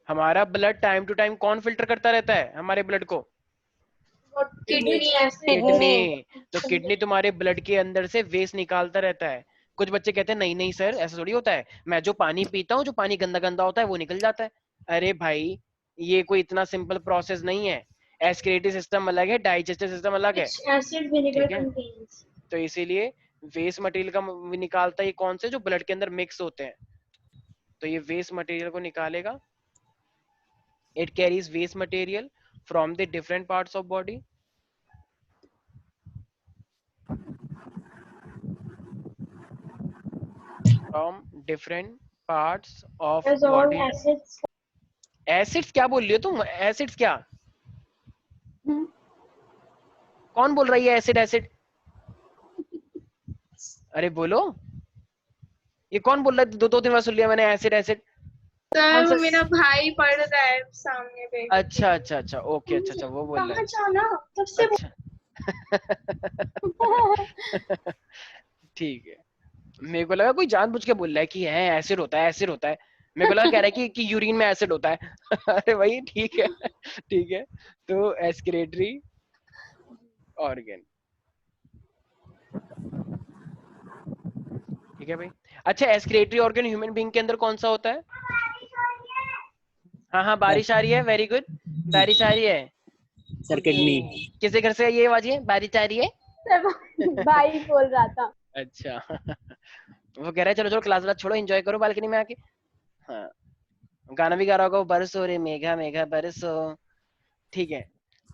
हमारा ब्लड टाइम टू टाइम कौन फिल्टर करता रहता है हमारे ब्लड को? Kidney acid. किडनी। तो किडनी तुम्हारे ब्लड के अंदर से वेस्ट निकालता रहता है। कुछ बच्चे कहते हैं नहीं नहीं सर ऐसा थोड़ी होता है, मैं जो पानी पीता हूँ, जो पानी गंदा गंदा होता है वो निकल जाता है। अरे भाई ये कोई इतना सिंपल प्रोसेस नहीं है, एस्क्रेटरी सिस्टम अलग है, डाइजेस्टिव सिस्टम अलग है, Which acid vinegar ठीक है? contains? तो इसीलिए वेस्ट मटेरियल का निकालता है ये कौन से, जो ब्लड के अंदर मिक्स होते हैं, तो ये वेस्ट मटेरियल को निकालेगा। It carries waste material from the different parts of body. From different parts of As all body. acids. Acids क्या बोल रही हो तुम? Acids क्या? कौन बोल रही है एसिड एसिड? अरे बोलो, ये कौन बोल रहा है? दो तीन बार सुन लिया मैंने एसिड एसिड। सर मेरा भाई पढ़ रहा है सामने पे। अच्छा अच्छा अच्छा, ओके, अच्छा अच्छा, वो बोल रहा है। जाना तब से अच्छा ठीक है, मेरे को लगा कोई जानबूझ के बोल रहा है कि है एसिड होता है, एसिड होता है। मेरे को लगा कह रहा है कि यूरिन में एसिड होता है अरे भाई ठीक है ठीक है, तो एक्सक्रीटरी ऑर्गन, ठीक है भाई। अच्छा, एक्सक्रीटरी ऑर्गन ह्यूमन बीइंग के अंदर कौन सा होता है? हाँ हाँ, बारिश आ रही है, वेरी गुड, बारिश आ रही है सर किडनी। किसी घर से ये आवाज है, बारिश आ रही है? भाई बोल रहा था। अच्छा वो कह रहा है चलो चलो क्लास छोड़ो, एंजॉय करो बालकनी में आके। हाँ, गाना भी गा रहा होगा, बरसो रे मेघा मेघा बरसो, ठीक है।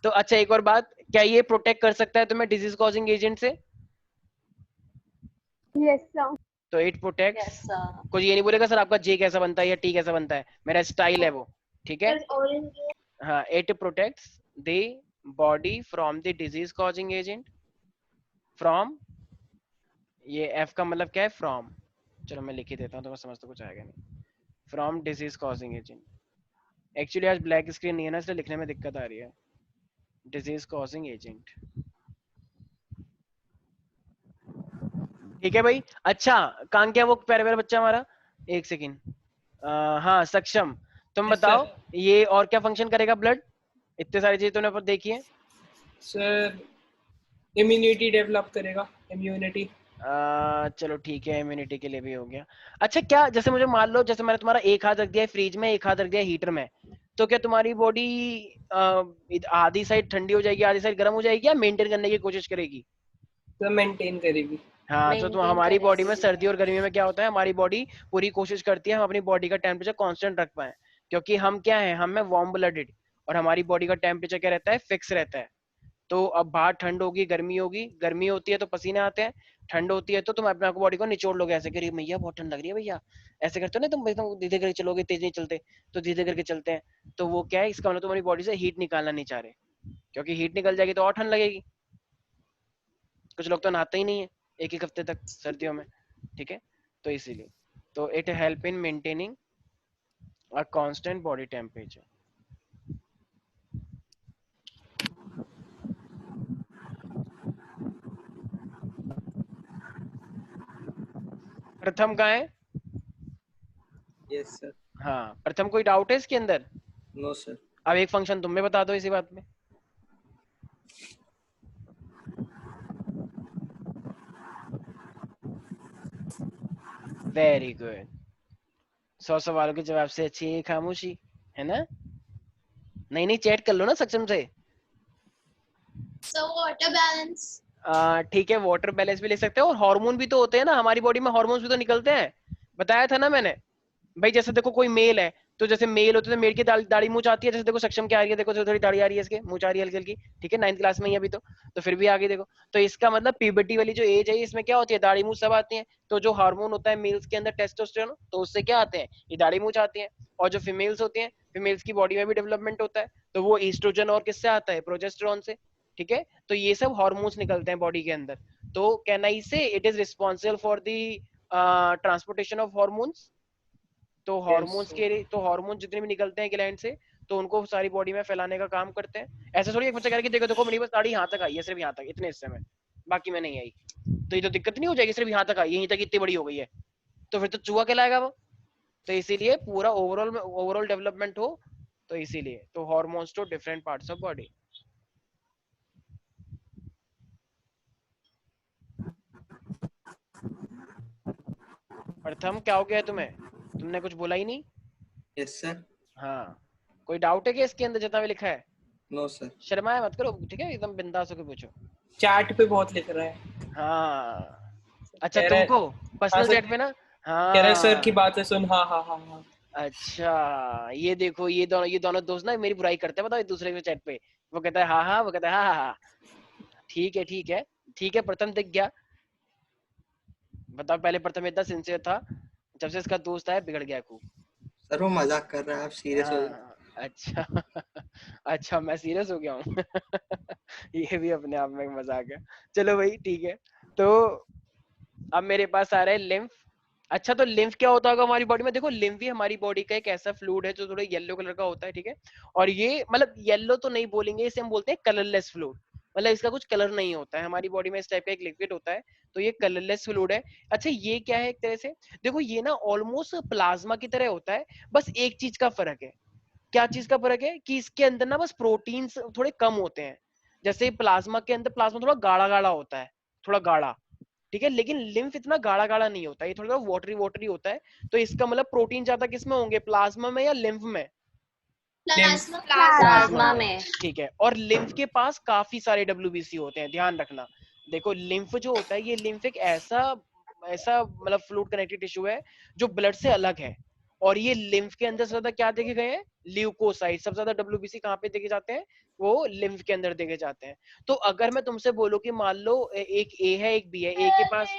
तो अच्छा एक और बात, क्या ये प्रोटेक्ट कर सकता है तुम्हें डिजीज कॉजिंग एजेंट से? Yes sir. तो इट प्रोटेक्ट्स, Yes, sir. कुछ ये नहीं बोलेगा सर आपका जे कैसा बनता है या टी कैसा बनता है, मेरा स्टाइल है वो, ठीक है। As orange. हाँ, it protects the body from the disease causing agent, from, ये एफ का मतलब क्या है? फ्रॉम, चलो मैं लिख ही देता हूँ तो मैं समझ तो कुछ आएगा नहीं। From disease causing agent, actually आज ब्लैक स्क्रीन नहीं है ना, इसलिए लिखने में दिक्कत आ रही है। डिजीज कॉजिंग एजेंट, ठीक है भाई। अच्छा, कहाँ गया वो प्यारे प्यारे बच्चा हमारा? एक सेकंड, हाँ सक्षम, तुम Yes, बताओ sir. ये और क्या फंक्शन करेगा ब्लड? इतने सारी चीजें तुमने पर देखी है। सर इम्यूनिटी डेवलप करेगा, इम्यूनिटी। चलो ठीक है, इम्यूनिटी के लिए भी हो गया। अच्छा, क्या जैसे मुझे मान लो, जैसे मैंने तुम्हारा एक हाथ रख दिया है फ्रिज में, एक हाथ रख दिया हीटर में, तो क्या तुम्हारी बॉडी आधी साइड ठंडी हो जाएगी, आधी साइड गर्म हो जाएगी, या मेंटेन करने की कोशिश करेगी? तो मेंटेन करेगी। हाँ, तो Maintain हमारी बॉडी में करेगी। सर्दी और गर्मी में क्या होता है, हमारी बॉडी पूरी कोशिश करती है हम अपनी बॉडी का टेम्परेचर कांस्टेंट रख पाए, क्योंकि हम क्या है, हम है वार्म ब्लडेड, और हमारी बॉडी का टेम्परेचर क्या रहता है, फिक्स रहता है। तो अब बाहर ठंड होगी, गर्मी होती है तो पसीने आते हैं, ठंड होती है तो तुम अपने बॉडी को निचोड़ लोगे ऐसे करिए, भैया बहुत ठंड लग रही है भैया, ऐसे करते हो ना तुम, एकदम धीरे करके चलोगे, तेज नहीं चलते, तो धीरे करके चलते हैं। तो वो क्या है, इसका मतलब तुम्हारी बॉडी से हीट निकालना नहीं चाह रहे, क्योंकि हीट निकल जाएगी तो और ठंड लगेगी। कुछ लोग तो नहाते ही नहीं है एक एक हफ्ते तक सर्दियों में, ठीक है। तो इसीलिए तो it help in maintaining a constant body temperature. Pratham कहाँ है? Yes sir. हाँ, प्रथम कोई डाउट है इसके अंदर? No sir. अब एक फंक्शन तुम भी बता दो इसी बात में। वेरी गुड, 100 सवालों के जवाब से अच्छी है खामोशी, है ना? नहीं चैट कर लो ना सक्षम से। So water balance. ठीक है, वाटर बैलेंस भी ले सकते हो, और हार्मोन भी तो होते हैं ना हमारी बॉडी में, हार्मोन्स भी तो निकलते हैं, बताया था ना मैंने भाई। जैसे देखो कोई मेल है, तो जैसे मेल होते हैं मेल की दाढ़ी मूंछ आती है, जैसे देखो सक्षम क्या आ रही है, देखो थोड़ी दाढ़ी आ रही है, इसके मूंछ आ रही है हल्की हल्की, ठीक है, 9th क्लास में ही अभी तो फिर भी आगे देखो। तो इसका मतलब प्यूबर्टी वाली जो एज है इसमें क्या होती है, दाढ़ी मूंछ सब आती है। तो जो हार्मोन होता है मेल्स के अंदर टेस्टोस्टेरोन, तो उससे क्या आते हैं, ये दाढ़ी मूंछ आती है। और जो फीमेल्स होती हैं, फीमेल्स की बॉडी में भी डेवलपमेंट होता है, तो वो ईस्ट्रोजन और किससे आता है, प्रोजेस्टेरोन से, ठीक है। तो ये सब हार्मोन्स निकलते हैं बॉडी के अंदर। तो कैन आई से it is responsible for the transportation of hormones. तो हार्मोन जितने भी निकलते हैं ग्लैंड से, तो उनको सारी बॉडी में फैलाने का काम करते हैं। ऐसा थोड़ी एक बच्चा कह रहा है कि देखो देखो मेरी बस दाढ़ी यहाँ तक आई है, सिर्फ यहाँ तक, इतने हिस्से में, बाकी में नहीं आई, तो ये तो दिक्कत नहीं हो जाएगी, सिर्फ यहाँ तक आई, यहीं तक इतनी बड़ी हो गई है, तो फिर तो चूहा कहलाएगा वो। तो इसीलिए पूरा ओवरऑल डेवलपमेंट हो, तो इसीलिए तो hormones to different parts of body. Pratham क्या हो गया तुम्हें, तुमने कुछ बोला ही नहीं? Yes sir. हाँ, कोई डाउट है कि इसके अंदर जितना भी लिखा है? No sir. शर्माया मत करो, ठीक है, एकदम बिंदास होकर पूछो। चैट पे बहुत लिख रहा है। हाँ, अच्छा कह रहे- तुमको पर्सनल सर, चैट पे ना? हाँ कह रहे सर की बात है सुन। हाँ हाँ हाँ हाँ। अच्छा, ये देखो ये दोनों दोस्त ना मेरी बुराई करते हैं, बताओ एक दूसरे के चैट पे, वो कहता है हाँ हाँ, वो कहता है हाँ हाँ हाँ। ठीक है ठीक है ठीक है, प्रथम दिख गया। बताओ, पहले प्रथम इतना सिंसियर था, जब से इसका दोस्त आया बिगड़ गया खूब। सर वो मजाक कर रहा है, आप सीरियस हो जाओ। अच्छा अच्छा, मैं सीरियस हो गया हूँ ये भी अपने आप में एक मजाक है। चलो भाई ठीक है, तो अब मेरे पास आ रहा है लिम्फ। अच्छा, तो लिम्फ क्या होता होगा हमारी बॉडी में? देखो, लिम्फ भी हमारी बॉडी का एक ऐसा फ्लूइड है जो थोड़ा येलो कलर का होता है, ठीक है। और ये मतलब येलो तो नहीं बोलेंगे, इसे हम बोलते हैं कलरलेस फ्लूइड, मतलब इसका कुछ कलर नहीं होता है। हमारी बॉडी में इस टाइप का एक लिक्विड होता है, तो ये कलरलेस फ्लूइड है। अच्छा, ये क्या है एक तरह से, देखो ये ना ऑलमोस्ट प्लाज्मा की तरह होता है, बस एक चीज का फर्क है। क्या चीज का फर्क है कि इसके अंदर ना बस प्रोटीन्स थोड़े कम होते हैं। जैसे प्लाज्मा के अंदर प्लाज्मा थोड़ा गाढ़ा गाढ़ा होता है, थोड़ा गाढ़ा, ठीक है, लेकिन लिम्फ इतना गाढ़ा गाढ़ा नहीं होता, ये थोड़ा वाटरी वाटरी होता है। तो इसका मतलब प्रोटीन ज्यादा किसमें होंगे, प्लाज्मा में या लिम्फ में? Plasma. प्लाज्मा में। ठीक है, और लिम्फ के पास काफी सारे WBC होते हैं, ध्यान रखना। देखो, लिम्फ जो होता है, ये लिम्फ एक ऐसा ऐसा मतलब फ्लूइड कनेक्टिव टिश्यू है जो ब्लड से अलग है। और ये लिम्फ के अंदर सबसे ज्यादा क्या देखे गए हैं, ल्यूकोसाइट। सबसे ज्यादा WBC कहाँ पे देखे जाते हैं, वो लिम्फ के अंदर देखे जाते हैं। तो अगर मैं तुमसे बोलूं कि मान लो एक ए है एक बी है, ए के पास,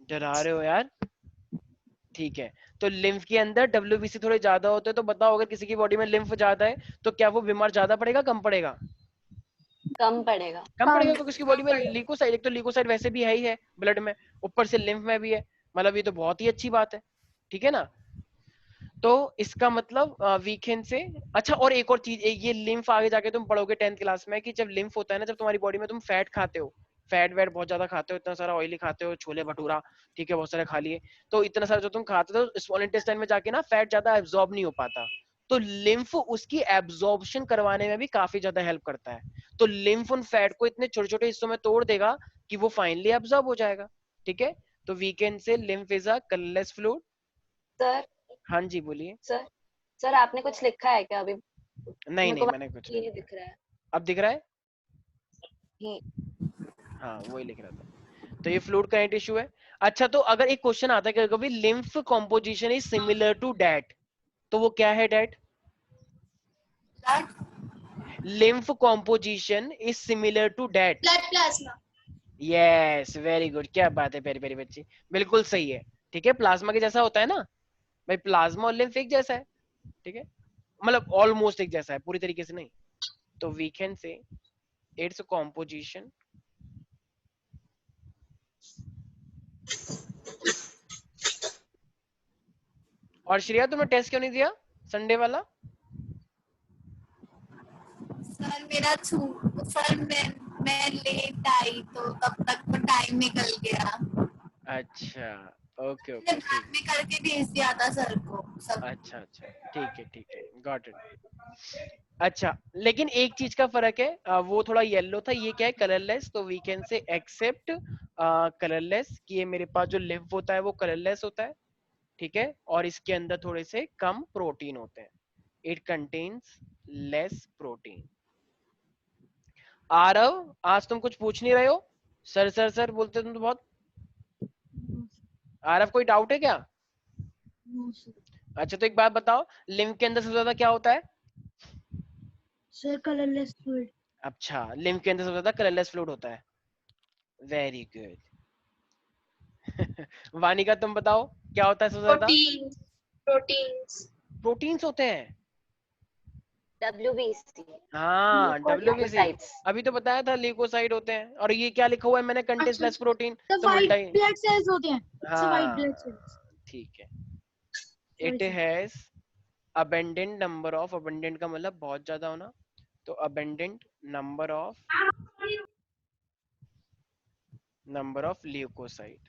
डरा रहे हो यार, ठीक है, तो लिम्फ के अंदर WBC थोड़े ज्यादा होते हैं। तो बताओ, अगर किसी की बॉडी में लिम्फ ज्यादा है तो क्या वो बीमार ज्यादा पड़ेगा कम पड़ेगा? कम पड़ेगा। कम पड़ेगा, क्योंकि उसकी बॉडी में ल्यूकोसाइट, एक तो ल्यूकोसाइट वैसे भी है ही है ब्लड में, ऊपर से लिम्फ में भी है, मतलब ये तो बहुत ही अच्छी बात है, ठीक है ना। तो इसका मतलब वीकेंड से, अच्छा और एक और चीज, ये लिम्फ आगे जाके तुम पढ़ोगे 10th क्लास में, कि जब लिम्फ होता है ना, जब तुम्हारी बॉडी में तुम फैट खाते हो, फैट वेट बहुत ज्यादा खाते हो, इतना सारा ऑयली खाते हो, छोले भटूरा, ठीक है, बहुत सारे खा लिए, तो इतना सारा जो तुम खाते हो, स्मॉल इंटेस्टाइन में जाके ना फैट ज्यादा एब्जॉर्ब नहीं हो पाता। तो लिम्फ उसकी एब्जॉर्प्शन करवाने में भी काफी ज्यादा हेल्प करता है। तो लिम्फ उन फैट को इतने छोटे छोटे हिस्सों में तोड़ देगा कि वो फाइनली एब्जॉर्ब हो जाएगा, ठीक है। तो वीकेंड से lymph is a colourless fluid. Sir हाँ जी बोलिए। सर आपने कुछ लिखा है क्या अभी? नहीं नहीं, मैंने कुछ ये दिख रहा है। अब दिख रहा है? ये हाँ, वही लिख रहा था। तो ये फ्लूइड कनेक्टिव टिश्यू है। अच्छा, तो अगर एक क्वेश्चन आता है कि कभी lymph composition is similar to that, तो वो क्या है that? Lymph composition is similar to that. Blood plasma. Yes, very good, क्या बात है प्यारी प्यारी बच्ची, बिल्कुल सही है। ठीक है, प्लाज्मा के जैसा होता है ना भाई, प्लाज्मा और लिम्फ एक जैसा है। ठीक है, मतलब ऑलमोस्ट एक जैसा है, पूरी तरीके से नहीं। तो we can say its composition और श्रेया तुमने टेस्ट क्यों नहीं दिया संडे वाला? सर मेरा सर मैं लेट आई तो तब तक तो टाइम निकल गया। अच्छा, ओके मैंने ओके, बाद ठीक। में करके भेज दिया था सर को सब। अच्छा अच्छा, ठीक है, गॉट इट। अच्छा, लेकिन एक चीज का फर्क है, वो थोड़ा येलो था, ये क्या है, कलरलेस। तो we can say except colourless, कि ये मेरे पास जो लिम्फ होता है वो कलरलेस होता है। ठीक है, और इसके अंदर थोड़े से कम प्रोटीन होते हैं। It contains less protein. Aarav, आज तुम कुछ पूछ नहीं रहे हो? सर सर सर बोलते तुम तो बहुत। आरव, कोई डाउट है क्या? अच्छा, तो एक बात बताओ, लिम्फ के अंदर सबसे ज्यादा क्या होता है? Sir colourless fluid. अच्छा, लिम्फ के अंदर सबसे ज्यादा कलरलेस फ्लूइड होता है। Very good. वानिका, तुम बताओ क्या होता है सबसे ज्यादा? प्रोटीन्स। प्रोटीन्स होते हैं। WBC, हाँ, WBC। ल्यूकोसाइट्स। अभी तो बताया था ल्यूकोसाइड होते हैं। और ये क्या लिखा हुआ है मैंने, कंटेन्स अच्छा, लेस प्रोटीन, तो तो उल्टा व्हाइट ही। ब्लड सेल्स होते हैं। व्हाइट ब्लड हाँ, सेल्स। ठीक है। It has abundant number of, abundant का मतलब बहुत ज्यादा होना, तो अबेंडेंट नंबर ऑफ ल्यूकोसाइड।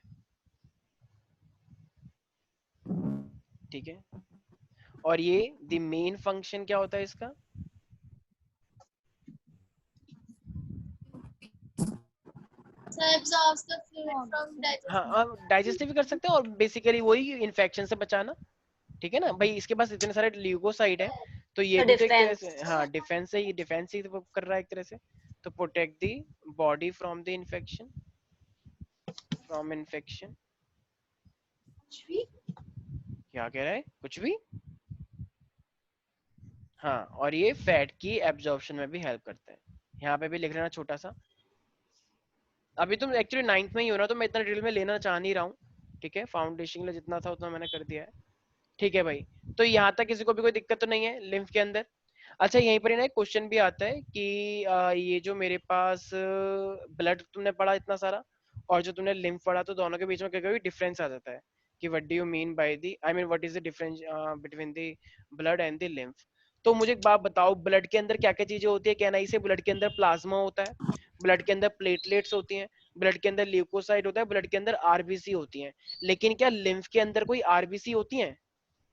ठीक है, और ये द मेन फंक्शन क्या होता है इसका? absorbs the fluid from digestion. हाँ, डाइजेस्टिव भी कर सकते हैं, और बेसिकली वही इन्फेक्शन से बचाना। ठीक है ना भाई, इसके पास इतने सारे ल्यूकोसाइड है, तो ये तो भी तो एक तरह डिफेंस। से, हाँ, डिफेंस है, ये डिफेंस ही तो कर रहा है एक तरह से। तो protect the body from the infection, क्या कह रहा है, कुछ भी। हाँ, और ये फैट की एब्जॉर्प्शन में भी हेल्प करता है। यहाँ पे भी लिख लेना छोटा सा। अभी तुम एक्चुअली 9th में ही हो ना, तो मैं इतना डिटेल में लेना चाह नहीं रहा हूँ। ठीक है, फाउंडेशन के लिए जितना था उतना मैंने कर दिया है। ठीक है भाई, तो यहाँ तक किसी को भी कोई दिक्कत तो नहीं है लिम्फ के अंदर? अच्छा, यहीं पर ना एक क्वेश्चन भी आता है कि ये जो मेरे पास ब्लड तुमने पढ़ा इतना सारा, और जो तुमने लिम्फ पढ़ा, तो दोनों के बीच में कभी डिफरेंस आ जाता है कि what do you mean by the, I mean what is the difference between the blood and the lymph. तो मुझे एक बात बताओ, ब्लड के अंदर क्या क्या चीजें होती है? कहना इसे, ब्लड के अंदर प्लाज्मा होता है, ब्लड के अंदर प्लेटलेट्स होती हैं, ब्लड के अंदर ल्यूकोसाइट होता है, ब्लड के अंदर आरबीसी होती हैं। लेकिन क्या लिम्फ के अंदर कोई आरबीसी होती हैं?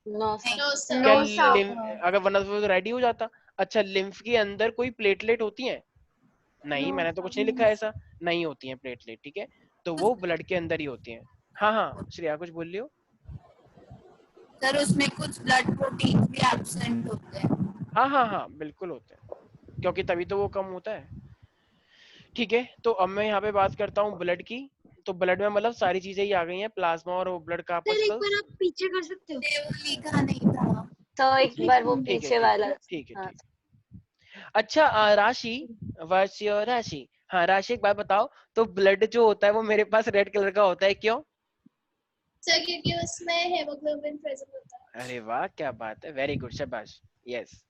No sir. No, sir. क्या No, sir. लिम्फ, अगर वरना तो रेडी हो जाता। अच्छा, लिम्फ के अंदर कोई प्लेटलेट होती हैं? नहीं, मैंने तो कुछ नहीं लिखा है ऐसा, नहीं होती हैं प्लेटलेट। ठीक है, तो वो ब्लड के अंदर ही होती हैं। हाँ हाँ, श्रेया कुछ बोल रही हो? सर उसमें कुछ ब्लड प्रोटीन भी एब्सेंट होते हैं। हाँ हाँ हाँ, बिल्कुल होते हैं, क्योंकि तभी तो वो कम होता है। ठीक है, तो अब मैं यहाँ पे बात करता हूँ ब्लड की। तो ब्लड में मतलब सारी चीजें ही आ गई हैं, प्लाज्मा और ब्लड का आपस सर एक बार आप पीछे कर सकते हो? वो लिखा नहीं था। तो एक बार वो ठीक है, पीछे वाला। ठीक है, हाँ। ठीक है। अच्छा, राशि, व्हाट्स योर राशि? हाँ राशि, एक बात बताओ, तो ब्लड जो होता है वो मेरे पास रेड कलर का होता है, क्यों? सर क्योंकि उसमें हेमोग्लोबिन प्रेजेंट होता है। अरे वाह, क्या बात है, वेरी गुड, शाबाश, यस।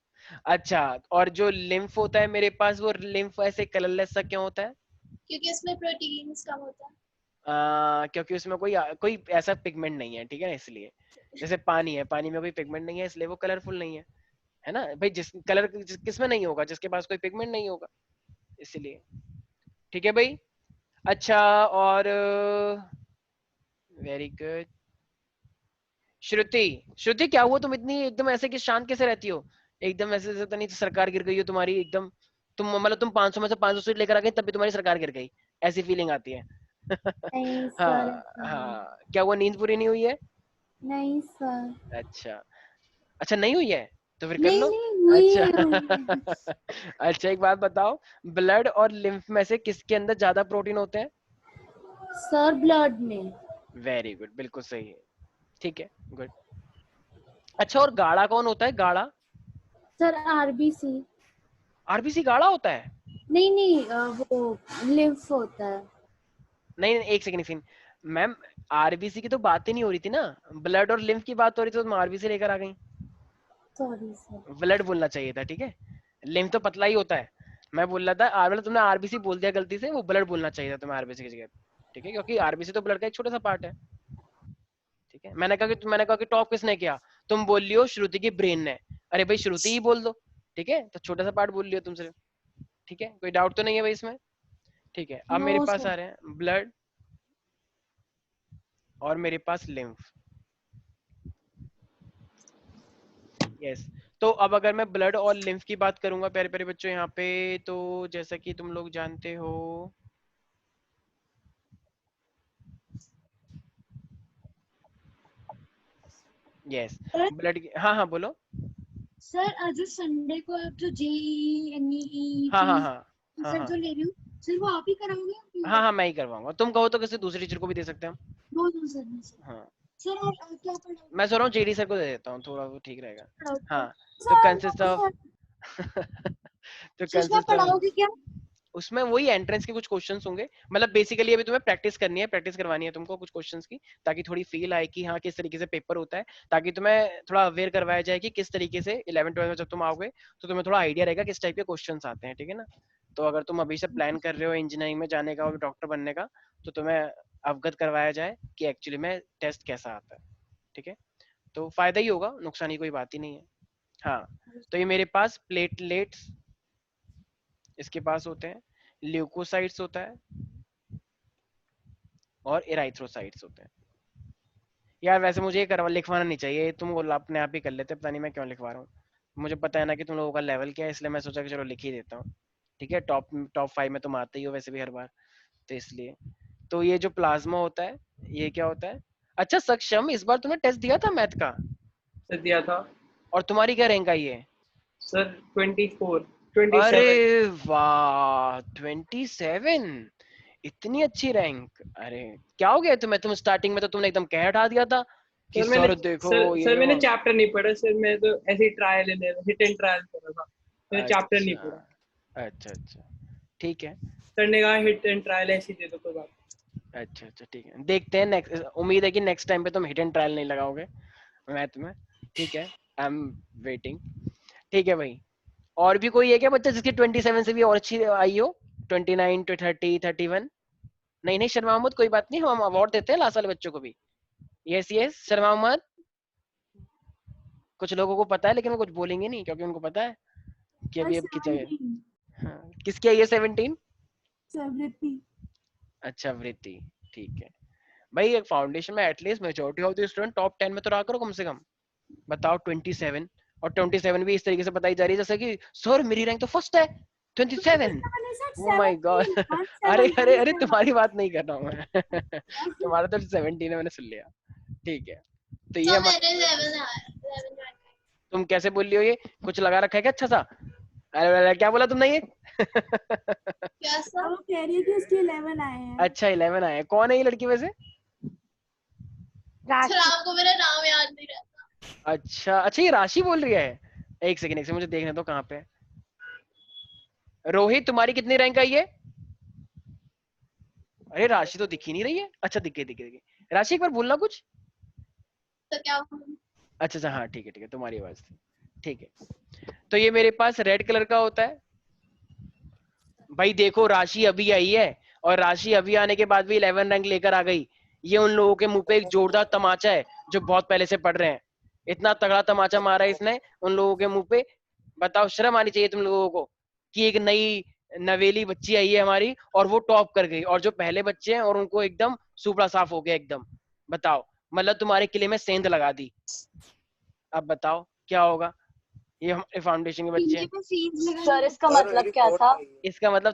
अच्छा, और जो लिम्फ होता है मेरे पास, वो लिम्फ ऐसे कलरलेस सा क्यों होता है? क्योंकि उसमें प्रोटीन्स कम होता है। क्योंकि उसमें कोई ऐसा पिगमेंट नहीं है, ठीक है ना, इसलिए। जैसे पानी है, पानी में कोई पिगमेंट नहीं है, इसलिए वो कलरफुल नहीं है ना भाई। जिस कलर किसमें नहीं होगा? जिसके पास कोई पिगमेंट नहीं होगा, इसलिए। ठीक है भाई। अच्छा, और वेरी गुड। श्रुति, श्रुति क्या हुआ, तुम इतनी एकदम ऐसे कि शांत कैसे रहती हो? एकदम ऐसे जैसे तो नहीं सरकार गिर गई हो तुम्हारी एकदम। तुम मतलब तुम 500 में से 500 सीट लेकर आ गई, तब भी तुम्हारी सरकार गिर गई, ऐसी फीलिंग आती है। नहीं सर। हाँ हाँ, क्या वो नींद पूरी नहीं हुई है? नहीं सर। अच्छा अच्छा, नहीं हुई है तो फिर कर नहीं लो। नहीं हुई है, अच्छा हुई है। अच्छा, एक बात बताओ, ब्लड और लिम्फ में से किसके अंदर ज्यादा प्रोटीन होते हैं? सर ब्लड में। वेरी गुड, बिल्कुल सही है। ठीक है, गुड। अच्छा, और गाढ़ा कौन होता है? गाढ़ा? Sir RBC. आरबीसी गाढ़ा होता है? नहीं नहीं वो लिम्फ होता है। नहीं नहीं, एक सेकंड मैम, आरबीसी की तो बात ही नहीं हो रही थी ना, ब्लड और लिम्फ की बात हो रही थी, तो तुम आरबीसी लेकर आ गई। Sorry sir. ब्लड बोलना चाहिए था, ठीक है। लिम्फ तो पतला ही होता है। मैं बोल रहा था मतलब तुमने आरबीसी बोल दिया गलती से, वो ब्लड बोलना चाहिए था तुम्हें आरबीसी की जगह, ठीक है, क्योंकि आरबीसी तो ब्लड का एक छोटा सा पार्ट है, ठीक है। मैंने कहा कि टॉप किसने किया, तुम बोल लियो श्रुति की ब्रेन ने। अरे भाई श्रुति ही बोल दो, ठीक है, तो छोटा सा पार्ट बोल लियो तुमसे, ठीक है, कोई डाउट तो नहीं है भाई इसमें, ठीक है। अब मेरे नो पास सर। आ रहे हैं ब्लड और मेरे पास लिम्फ, यस। तो अब अगर मैं ब्लड और लिम्फ की बात करूंगा प्यारे प्यारे बच्चों यहाँ पे, तो जैसा कि तुम लोग जानते हो, यस, ब्लड की, हाँ हाँ बोलो। सर जो संडे को आप जो JEE हाँ हाँ हाँ हाँ सर हाँ जो ले रही हूँ, सर वो आप ही कराओगे? हाँ हाँ, मैं ही करवाऊंगा, तुम कहो तो किसी दूसरी टीचर को भी दे सकते हैं हम। दो सर। हाँ, सर और क्या पढ़ाओगे? मैं सोच रहा हूँ जेडी सर को दे देता हूँ, थोड़ा वो ठीक रहेगा। हाँ, तो सर, कंसिस्ट ऑफ तो सर उसमें कंसिस्ट ऑफ, पढ़ाओगे क्या? उसमें वही एंट्रेंस के कुछ क्वेश्चंस होंगे, मतलब बेसिकली अभी तुम्हें प्रैक्टिस करनी है, प्रैक्टिस करवानी है तुमको कुछ क्वेश्चंस की, ताकि थोड़ी फील आए कि हाँ किस तरीके से पेपर होता है, ताकि तुम्हें थोड़ा अवेयर करवाया जाए कि किस तरीके से 11th-12th में जब तुम आओगे तो तुम्हें थोड़ा आइडिया रहेगा किस टाइप के क्वेश्चंस आते हैं, ठीक है ना। तो अगर तुम अभी से प्लान कर रहे हो इंजीनियरिंग में जाने का और डॉक्टर बनने का, तो तुम्हें अवगत करवाया जाए कि एक्चुअली में टेस्ट कैसा आता है, ठीक है। तो फायदा ही होगा, नुकसान की कोई बात ही नहीं है। हाँ, तो ये मेरे पास प्लेटलेट्स इसके पास होते हैं, ल्यूकोसाइट्स होता है और एराइथ्रोसाइट्स होते हैं। यार वैसे मुझे ये करवा लिखवाना नहीं चाहिए, तुम वो अपने आप ही कर लेते, पता नहीं मैं क्यों लिखवा रहा हूँ, मुझे पता है ना कि तुम लोगों का लेवल क्या है, इसलिए मैं सोचा कि चलो लिख ही देता हूँ, ठीक है। टॉप टॉप 5 में तुम आते ही हो वैसे भी हर बार, तो इसलिए। तो ये जो प्लाज्मा होता है, ये क्या होता है? अच्छा सक्षम, इस बार तुमने टेस्ट दिया था मैथ का? सर दिया था और तुम्हारी क्या रैंक आई है? सर 27। अरे वाह, 27, इतनी अच्छी रैंक। अरे क्या हो गया तुम्हें, तुम स्टार्टिंग में तो तुमने एकदम कह हटा दिया था कि सर देखो सर मैंने चैप्टर नहीं पढ़ा सर, मैं तो ऐसे ही ट्रायल हिट एंड ट्रायल कर रहा था, मैंने चैप्टर नहीं पढ़ा। अच्छा अच्छा, ठीक है। सर ने कहा हिट एंड ट्रायल ऐसे ही दे दो, कोई बात। अच्छा अच्छा, ठीक है, देखते हैं नेक्स्ट, उम्मीद है कि नेक्स्ट टाइम पे तुम हिट एंड ट्रायल नहीं लगाओगे मैथ में, ठीक है। आई एम वेटिंग, ठीक है भाई। और भी कोई है क्या बच्चा जिसकी 27 से भी और अच्छी आई हो? 29 to 30, 31? नहीं नहीं शर्मा मोहम्मद, कोई बात नहीं, हम अवार्ड देते हैं लास्ट वाले बच्चों को भी। यस यस शर्मा मोहम्मद, कुछ लोगों को पता है लेकिन वो कुछ बोलेंगे नहीं क्योंकि उनको पता है कि अभी अब की जगह। हाँ, किसकी आई है 17? वृत्ति। अच्छा वृत्ति, ठीक है भाई। एक फाउंडेशन में at least majority of the student top 10 में तो रहा करो कम से कम। बताओ 27, और 27 भी इस तरीके से बताई जा रही है जैसे कि सर मेरी रैंक तो फर्स्ट है 27। Oh my God. अरे अरे अरे तुम्हारी बात नहीं कर रहा हूँ मैं तुम्हारा तो 17 है, मैंने सुन लिया, ठीक है। तो ये तुम कैसे बोल रही हो, ये कुछ लगा रखा है क्या अच्छा सा? अरे क्या बोला तुमने ये क्या सर? वो कह रही है कि उसके 11 आए हैं। अच्छा 11 आए, कौन है ये लड़की वैसे? सर आपको मेरा नाम याद नहीं रहता। अच्छा अच्छा, ये राशि बोल रही है। एक सेकंड मुझे देखने दो कहाँ पे। रोहित तुम्हारी कितनी रैंक आई है? अरे राशि तो दिख ही नहीं रही है। अच्छा दिख गई। राशि एक बार बोलना कुछ। तो क्या? अच्छा अच्छा, हाँ ठीक है, तुम्हारी आवाज थी, ठीक है। तो ये मेरे पास रेड कलर का होता है भाई। देखो राशि अभी आई है, और राशि अभी आने के बाद भी 11 रैंक लेकर आ गई। ये उन लोगों के मुंह पे एक जोरदार तमाचा है जो बहुत पहले से पढ़ रहे हैं। इतना तगड़ा तमाचा मारा है इसने उन लोगों के मुंह पे। बताओ शर्म आनी चाहिए तुम लोगों को कि एक नई नवेली बच्ची आई है हमारी और वो टॉप कर गई, और जो पहले बच्चे हैं और उनको एकदम सुपड़ा साफ हो गया एकदम। बताओ, मतलब तुम्हारे किले में सेंध लगा दी। अब बताओ क्या होगा। ये हमारे फाउंडेशन के बच्चे हैं। सर इसका मतलब क्या था? इसका मतलब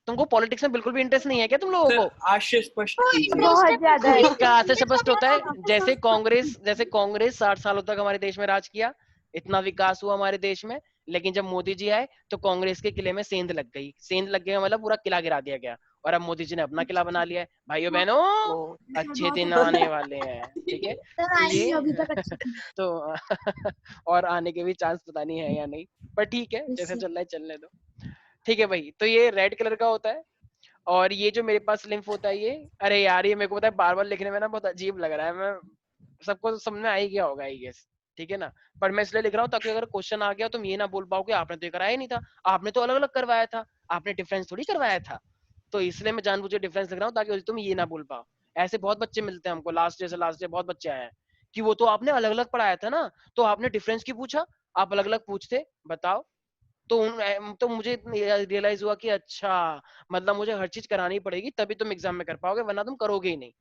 तुमको पॉलिटिक्स में बिल्कुल भी इंटरेस्ट नहीं है क्या तुम लोगों को? आशय स्पष्ट बहुत ज्यादा है। कहाँ से स्पष्ट होता है? जैसे कांग्रेस 60 सालों तक हमारे देश में राज किया, इतना विकास हुआ हमारे देश में, लेकिन जब मोदी जी आए तो कांग्रेस के किले में सेंध लग गई। सेंध लग गया मतलब पूरा किला गिरा दिया गया, और अब मोदी जी ने अपना किला बना लिया है। भाइयों बहनों, अच्छे दिन आने वाले हैं, ठीक है। सर तो आई ये नहीं अभी तक अच्छी तो और आने के भी चांस पता नहीं है या नहीं, पर ठीक है, जैसे चल रहा है चलने दो। ठीक है भाई, तो ये रेड कलर का होता है। और ये जो मेरे पास लिम्फ होता है, ये, अरे यार ये मेरे को पता है बार बार लिखने में ना बहुत अजीब लग रहा है, मैं सबको तो समझ में आ ही गया होगा आई गेस, ठीक है ना। पर मैं इसलिए लिख रहा हूँ ताकि अगर क्वेश्चन आ गया तुम ये ना बोल पाओ कि आपने तो ये कराया ही नहीं था, आपने तो अलग अलग करवाया था, आपने डिफरेंस थोड़ी करवाया था। तो इसलिए मैं जानबूझ के डिफरेंस लिख रहा हूँ ताकि तुम ये ना बोल पाओ। ऐसे बहुत बच्चे मिलते हैं हमको, लास्ट डे बहुत बच्चे आए हैं कि वो तो आपने अलग अलग पढ़ाया था ना, तो आपने डिफरेंस क्यों पूछा, आप अलग अलग पूछते, बताओ। तो मुझे रियलाइज हुआ कि अच्छा, मतलब मुझे हर चीज करानी पड़ेगी तभी तुम एग्जाम में कर पाओगे, वरना तुम करोगे ही नहीं।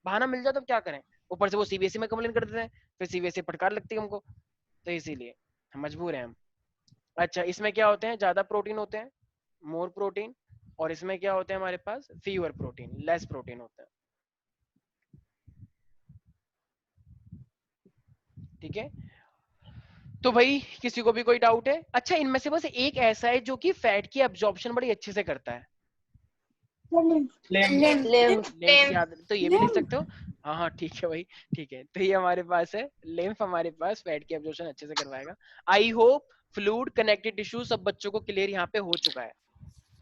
बहाना मिल जाए तो क्या करें, ऊपर से वो सीबीएसई में कंप्लेन कर देते हैं, फिर सीबीएसई फटकार लगती है हमको, तो इसीलिए हम मजबूर हैं हम। अच्छा, इसमें क्या होते हैं, ज्यादा प्रोटीन होते हैं, मोर प्रोटीन, और इसमें क्या होते हैं हमारे पास, फीवर प्रोटीन, लेस प्रोटीन होता है, ठीक है। तो भाई किसी को भी कोई डाउट है? अच्छा, इनमें से बस एक ऐसा है जो कि फैट की एब्जॉर्प्शन बड़ी अच्छे से करता है, लिम्फ। लिम्फ याद, तो ये भी लिख सकते हो। हाँ हाँ ठीक है भाई, ठीक है। तो ये हमारे पास है लिम्फ, हमारे पास फैट की एब्जॉर्प्शन अच्छे से करवाएगा। I hope fluid connective tissue सब बच्चों को क्लियर यहाँ पे हो चुका है।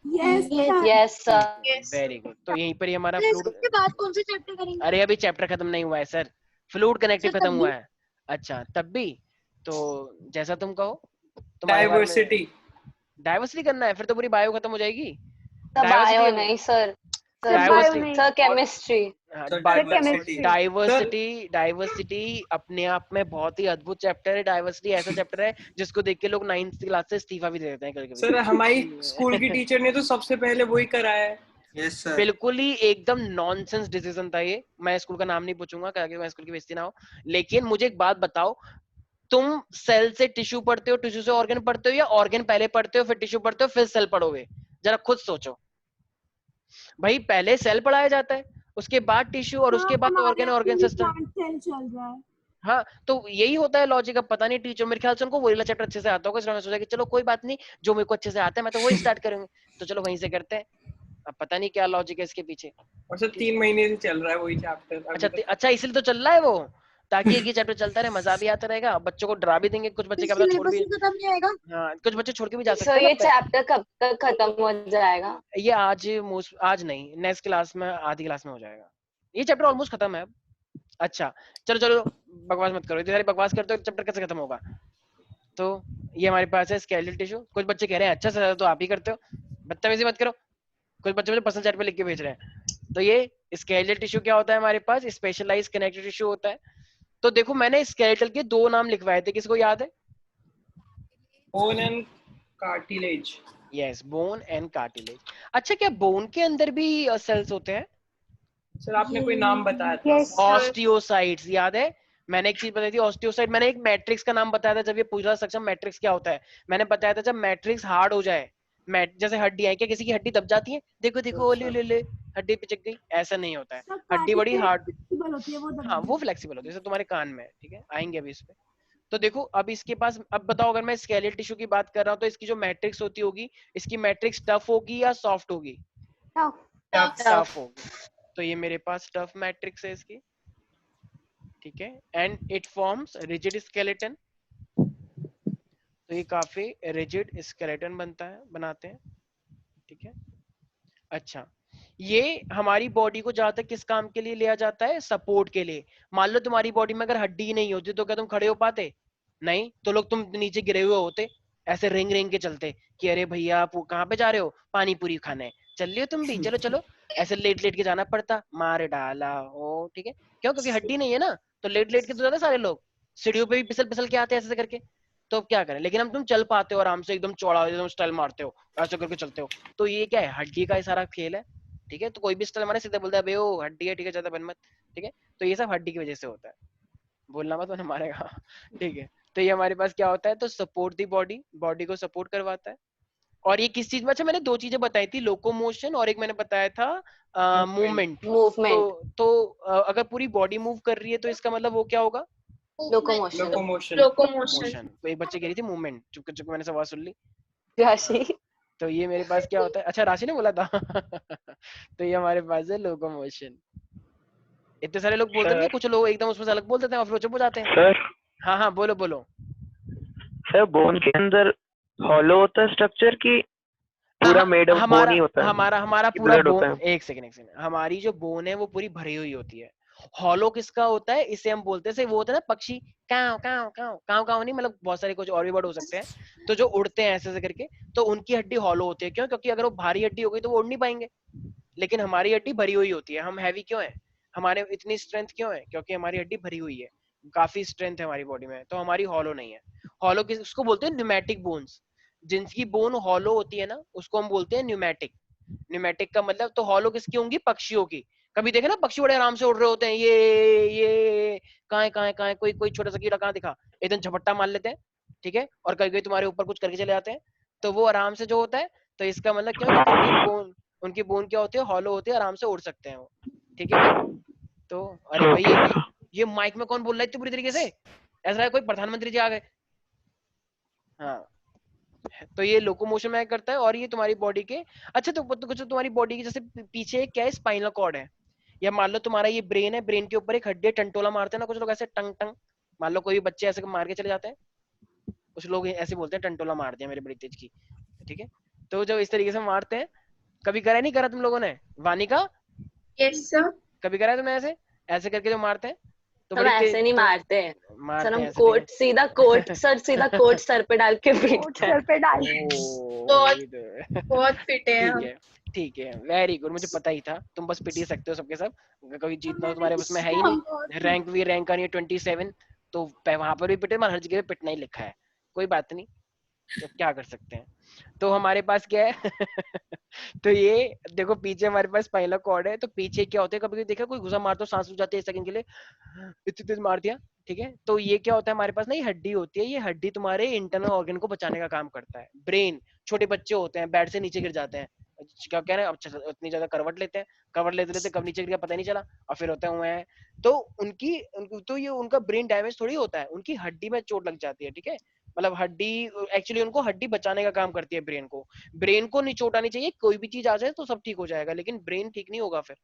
Yes sir. Very good. तो यहीं पर ही हमारा सर फ्लूइड, इसके बाद कौन से चैप्टर करेंगे? अरे अभी चैप्टर खत्म नहीं हुआ है सर, फ्लूइड कनेक्टिव सर, खत्म तब हुआ भी? है। अच्छा तब भी, तो जैसा तुम कहो, तुम्हारे बारे में। डाइवर्सिटी, डाइवर्सिटी करना है, फिर तो पूरी बायो खत्म हो जाएगी। बायो नहीं सर, सर केमिस्ट्री। डाइवर्सिटी अपने आप में बहुत ही अद्भुत चैप्टर है। डाइवर्सिटी ऐसा चैप्टर है जिसको देख के लोग 9th क्लास से इस्तीफा भी दे देते हैं कभी-कभी। सर हमारी स्कूल की टीचर ने तो सबसे पहले वही कराया है। Yes sir. बिल्कुल ही एकदम नॉनसेंस डिसीजन था ये। मैं स्कूल का नाम नहीं पूछूंगा ताकि मैं स्कूल की बेइज्जती ना हो, लेकिन मुझे एक बात बताओ, तुम सेल से टिश्यू पढ़ते हो, टिश्यू से ऑर्गन पढ़ते हो, या ऑर्गन पहले पढ़ते हो फिर टिश्यू पढ़ते हो फिर सेल पढ़ोगे? जरा खुद सोचो भाई, पहले सेल पढ़ाया जाता है, उसके बाद टिश्यू, और उसके बाद ऑर्गन, ऑर्गन सिस्टम। सेल चल रहा है। हाँ, तो यही होता है लॉजिक। अब पता नहीं टीचर, मेरे ख्याल से उनको वही वाला चैप्टर अच्छे से आता होगा, इसलिए मैं सोचा कि चलो कोई बात नहीं, जो मेरे को अच्छे से आता है मैं तो वही स्टार्ट करूंगी, तो चलो वहीं से करते हैं। अब पता नहीं क्या लॉजिक है इसके पीछे। और सर 3 महीने से चल रहा है वही चैप्टर। अच्छा इसलिए तो चल रहा है वो, ताकि एक ही चैप्टर चलता रहे, मजा भी आता रहेगा, बच्चों को डरा भी देंगे, कुछ बच्चे क्या पता छोड़ भी, खत्म नहीं आएगा। हाँ कुछ बच्चे छोड़ के भी जा सकते सर हैं। ये चैप्टर कब तक खत्म हो जाएगा? ये आज नहीं, नेक्स्ट क्लास में, आधी क्लास में हो जाएगा। ये चैप्टर ऑलमोस्ट खत्म है अब। अच्छा चलो बकवास मत करो, इतनी सारी बकवास करते हो, चैप्टर कैसे खत्म होगा? तो ये हमारे पास है स्केलेटल टिश्यू। कुछ बच्चे कह रहे हैं अच्छा सर तो आप ही करते हो, बदतमीजी मत करो। कुछ बच्चे मुझे पर्सनल चैट पे लिख के भेज रहे हैं। तो ये स्केलेटल टिश्यू क्या होता है हमारे पास? स्पेशलाइज्ड कनेक्टिव टिश्यू होता है। तो देखो मैंने स्केलेटल के 2 नाम लिखवाए थे, किसको याद है? Bone and cartilage. Yes, bone and cartilage. अच्छा, क्या बोन के अंदर भी सेल्स होते हैं? सर आपने कोई नाम बताया था। ऑस्टियोसाइट्स, याद है? मैंने एक चीज बताई थी, ऑस्टियोसाइट। मैंने एक मैट्रिक्स का नाम बताया था जब ये पूछ रहा सक्षम मैट्रिक्स क्या होता है। मैंने बताया था जब मैट्रिक्स हार्ड हो जाए, जैसे हड्डी है, क्या किसी की हड्डी दब जाती है? देखो देखो, ले हड्डी पिचक गई, ऐसा नहीं होता है। हड्डी बड़ी हार्ड होती है, वो हाँ वो फ्लेक्सिबल होती है, जैसे तुम्हारे कान में, ठीक है, आएंगे अभी इस पे। तो देखो अब इसके पास, अब बताओ अगर मैं स्केलेटल टिश्यू की बात कर रहा हूँ तो इसकी जो मैट्रिक्स होती होगी, इसकी मैट्रिक्स टफ होगी या सॉफ्ट होगी? टफ होगी। तो ये मेरे पास टफ मैट्रिक्स है इसकी, ठीक है। And it forms rigid skeleton. तो ये काफी रिजिड स्केलेटन बनाते हैं, ठीक है। अच्छा, ये हमारी बॉडी को जहां तक किस काम के लिए लिया जाता है? सपोर्ट के लिए। मान लो तुम्हारी बॉडी में अगर हड्डी नहीं होती तो क्या तुम खड़े हो पाते? नहीं, तो लोग तुम नीचे गिरे हुए होते, ऐसे रेंग रेंग के चलते कि अरे भैया आप कहाँ पे जा रहे हो? पानी पूरी खाने। चल रही हो तुम भी, चलो चलो। ऐसे लेट लेट के जाना पड़ता, मार डाला हो, ठीक है। क्यों? क्योंकि हड्डी नहीं है ना, तो लेट लेट के तो जाते सारे लोग, सीढ़ियों पे भी फिसल फिसल के आते ऐसे करके। तो अब क्या करें? लेकिन हम तुम चल पाते हो आराम से, एकदम चौड़ा, एकदम स्टाइल मारते हो, ऐसे करके चलते हो। तो ये क्या है? हड्डी का सारा खेल है, ठीक है। तो कोई भी स्टाइल हमारे सीधे बोलता है बे वो हड्डी है, ठीक है, ज्यादा बन मत, ठीक है। तो ये सब हड्डी की वजह से होता है, बोलना मत वरना मारेगा, ठीक है। तो ये हमारे पास क्या होता है? तो सपोर्ट दी बॉडी, बॉडी को सपोर्ट करवाता है। और ये किस चीज में? अच्छा मैंने 2 चीजें बताई थी, लोकोमोशन और एक मैंने बताया था मूवमेंट। तो अगर पूरी बॉडी मूव कर रही है तो इसका मतलब वो क्या होगा? लोकोमोशन। लोकोमोशन। लोकोमोशन। मोशन। तो एक बच्चे कह रही थी मूवमेंट, चुप चुप मैंने आवाज सुन ली। राशि। तो ये मेरे पास क्या होता है, अच्छा राशि ने बोला था तो ये हमारे पास है लोकोमोशन। इतने सारे लोग बोलते थे, कुछ लोग एकदम उसमें से अलग बोल देते हैं और फिर वो चुप हो जाते हैं। सर हाँ हाँ बोलो बोलो। सर बोन के अंदर हॉलो होता है स्ट्रक्चर की पूरा मेड ऑफ बोन ही होता है? हमारा कि पूरा blood होता बोन, एक सेकंड, हमारी जो बोन है वो पूरी भरी हुई होती है। हॉलो किसका होता है, इसे हम बोलते हैं, जैसे वो होता है ना पक्षी, काव काव काव काव काव नहीं, मतलब बहुत सारे कुछ और भी वर्ड हो सकते हैं, तो जो उड़ते हैं ऐसे ऐसे करके, तो उनकी हड्डी हॉलो होती है। क्यों? क्योंकि अगर वो भारी हड्डी हो गई तो वो उड़ नहीं पाएंगे, लेकिन हमारी हड्डी भरी हुई होती है। हम हैवी क्यों है, हमारे इतनी स्ट्रेंथ क्यों है? क्योंकि हमारी हड्डी भरी हुई है, काफी स्ट्रेंथ है हमारी बॉडी में, तो हमारी हॉलो नहीं है। हॉलो किस उसको बोलते हैं, न्यूमेटिक बोन्स। जिनकी बोन हॉलो होती है ना, उसको हम बोलते हैं न्यूमेटिक। न्यूमेटिक का मतलब, तो हॉलो किसकी होंगी? पक्षियों की। कभी देखे ना पक्षी बड़े आराम से उड़ रहे होते हैं, ये कहाँ है, कोई छोटा सा कीड़ा कहाँ दिखा, एकदम झपट्टा मार लेते हैं, ठीक है, और कभी कभी तुम्हारे ऊपर कुछ करके चले जाते हैं, तो वो आराम से जो होता है, तो इसका मतलब क्या है कि उनकी बोन क्या होती है, हॉलो होती है, आराम से उड़ सकते हैं वो, ठीक है भाई। तो अरे भाई ये माइक में कौन बोल रहा है इतनी बुरी तरीके से, ऐसा है कोई प्रधानमंत्री जी आ गए। हाँ, तो ये लोकोमोशन में करता है, और ये तुम्हारी बॉडी के, अच्छा तो कुछ तुम्हारी बॉडी के जैसे पीछे क्या है, स्पाइनल कॉर्ड है, या मान लो तुम्हारा ये ब्रेन है, ब्रेन के ऊपर एक हड्डी है, टंटोला मारते हैं ना कुछ लोग ऐसे, टंग टंग, मान लो कोई भी बच्चे ऐसे मार के चले जाते हैं, कुछ लोग ऐसे बोलते हैं टंटोला मार दिया मेरे बड़ी तेज की, ठीक है। तो जब इस तरीके से मारते हैं, कभी करा नहीं करा तुम लोगों ने वानिका? Yes sir. कभी करा है तुमने ऐसे ऐसे करके जो मारते हैं? तो हम ऐसे नहीं मारते हैं सर, हम ऐसे, कोट सीधा कोट सर, सीधा कोट सर पे डाल के पीटते हैं। सर पे डाल बहुत फिट है हम। ठीक है, वेरी गुड, मुझे पता ही था, तुम बस पिट ही सकते हो सबके सब, कभी जीतना तो तुम्हारे बस में है ही नहीं। रैंक भी रैंक नहीं है 27, तो वहां पर भी पिटे, हर जगह पे पिटना ही लिखा है, कोई बात नहीं, तो क्या कर सकते हैं। तो हमारे पास क्या है तो ये देखो पीछे हमारे पास स्पाइनल कॉर्ड है, तो पीछे क्या होता है, कभी देखा कोई घुसा मार दो सांस रुक जाती है 1 सेकंड के लिए, इतनी तेज मार दिया, ठीक है। तो ये क्या होता है, हमारे पास ना ये हड्डी होती है, ये हड्डी तुम्हारे इंटरनल ऑर्गन को बचाने का काम करता है। ब्रेन, छोटे बच्चे होते हैं बेड से नीचे गिर जाते हैं, क्या कह रहे हैं, अब इतनी ज्यादा करवट लेते हैं, करवट लेते लेते कब नीचे गिर गया पता नहीं चला, और फिर होता है तो तो ये उनका ब्रेन डैमेज थोड़ी होता है, उनकी हड्डी में चोट लग जाती है, ठीक है। मतलब हड्डी एक्चुअली उनको हड्डी बचाने का काम करती है ब्रेन को नहीं चोट आनी चाहिए, कोई भी चीज आ जाए तो सब ठीक हो जाएगा, लेकिन ब्रेन ठीक नहीं होगा फिर,